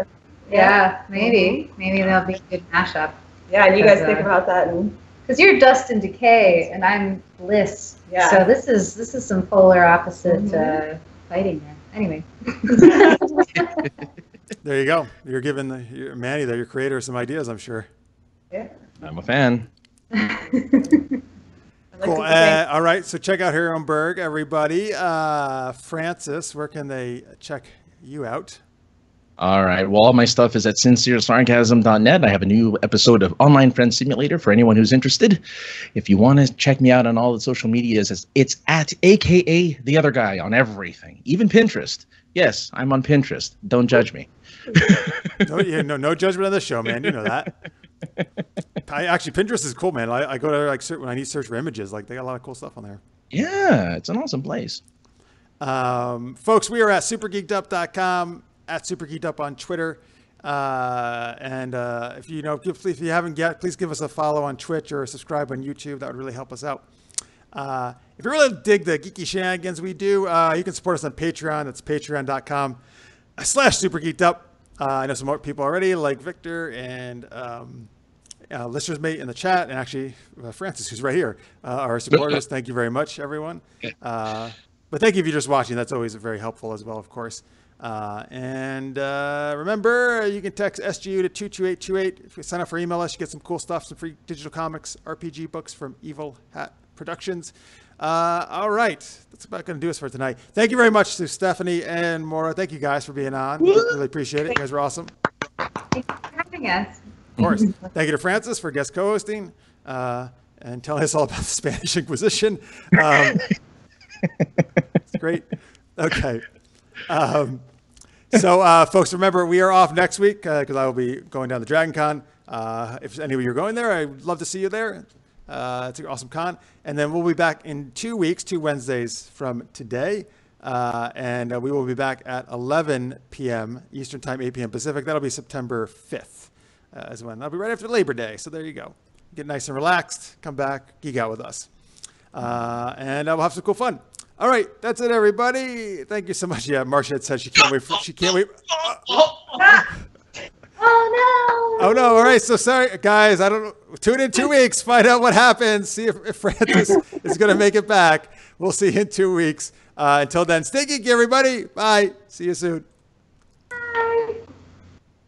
Yeah, maybe. Maybe that'll be a good mashup. Yeah, and you guys think about that, and because you're dust and decay, and I'm bliss. Yeah. So this is some polar opposite fighting there. Anyway. There you go. You're giving Manny, your creator, some ideas, I'm sure. yeah. I'm a fan. Cool. All right. So check out Heroineburgh, everybody. Francis, where can they check you out? All right. Well, all my stuff is at sinceresarcasm.net. I have a new episode of Online Friend Simulator for anyone who's interested. If you want to check me out on all the social medias, it's at AKA the other guy on everything, even Pinterest. Yes, I'm on Pinterest. Don't judge me. No judgment on this show, man. You know that. Actually, Pinterest is cool, man. I go there when I need to search for images. Like, they got a lot of cool stuff on there. Yeah, it's an awesome place. Folks, we are at supergeekedup.com, at supergeekedup on Twitter. If you haven't yet, please give us a follow on Twitch or subscribe on YouTube. That would really help us out. If you really dig the geeky shenanigans we do, you can support us on Patreon. That's patreon.com/supergeekedup. I know some more people already, like Victor and listeners mate in the chat, and actually Francis, who's right here, our supporters. Thank you very much, everyone. But thank you if you're just watching. That's always very helpful as well, of course. Remember, you can text SGU to 22828. If you sign up for email us, you get some cool stuff, some free digital comics, RPG books from Evil Hat Productions. All right. That's about going to do us for tonight. Thank you very much to Stephanie and Maura. Thank you guys for being on. Really appreciate it. You guys were awesome. Thanks for having us. Of course. Thank you to Francis for guest co-hosting and telling us all about the Spanish Inquisition. It's great. Okay. Folks, remember, we are off next week because I will be going down to Dragon Con. If any of you are going there, I'd love to see you there. It's an awesome con. And then we'll be back in 2 weeks, 2 Wednesdays from today. And we will be back at 11 p.m. Eastern Time, 8 p.m. Pacific. That'll be September 5th is when. That'll be right after Labor Day. So there you go. Get nice and relaxed. Come back. Geek out with us. And we'll have some cool fun. All right. That's it, everybody. Thank you so much. Yeah, Marcia had said she can't wait. She can't wait. Oh, no. Oh, no. All right. So sorry, guys. I don't know. Tune in 2 weeks. Find out what happens. See if Francis is going to make it back. We'll see you in 2 weeks. Until then, stay geeky, everybody. Bye. See you soon.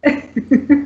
Bye.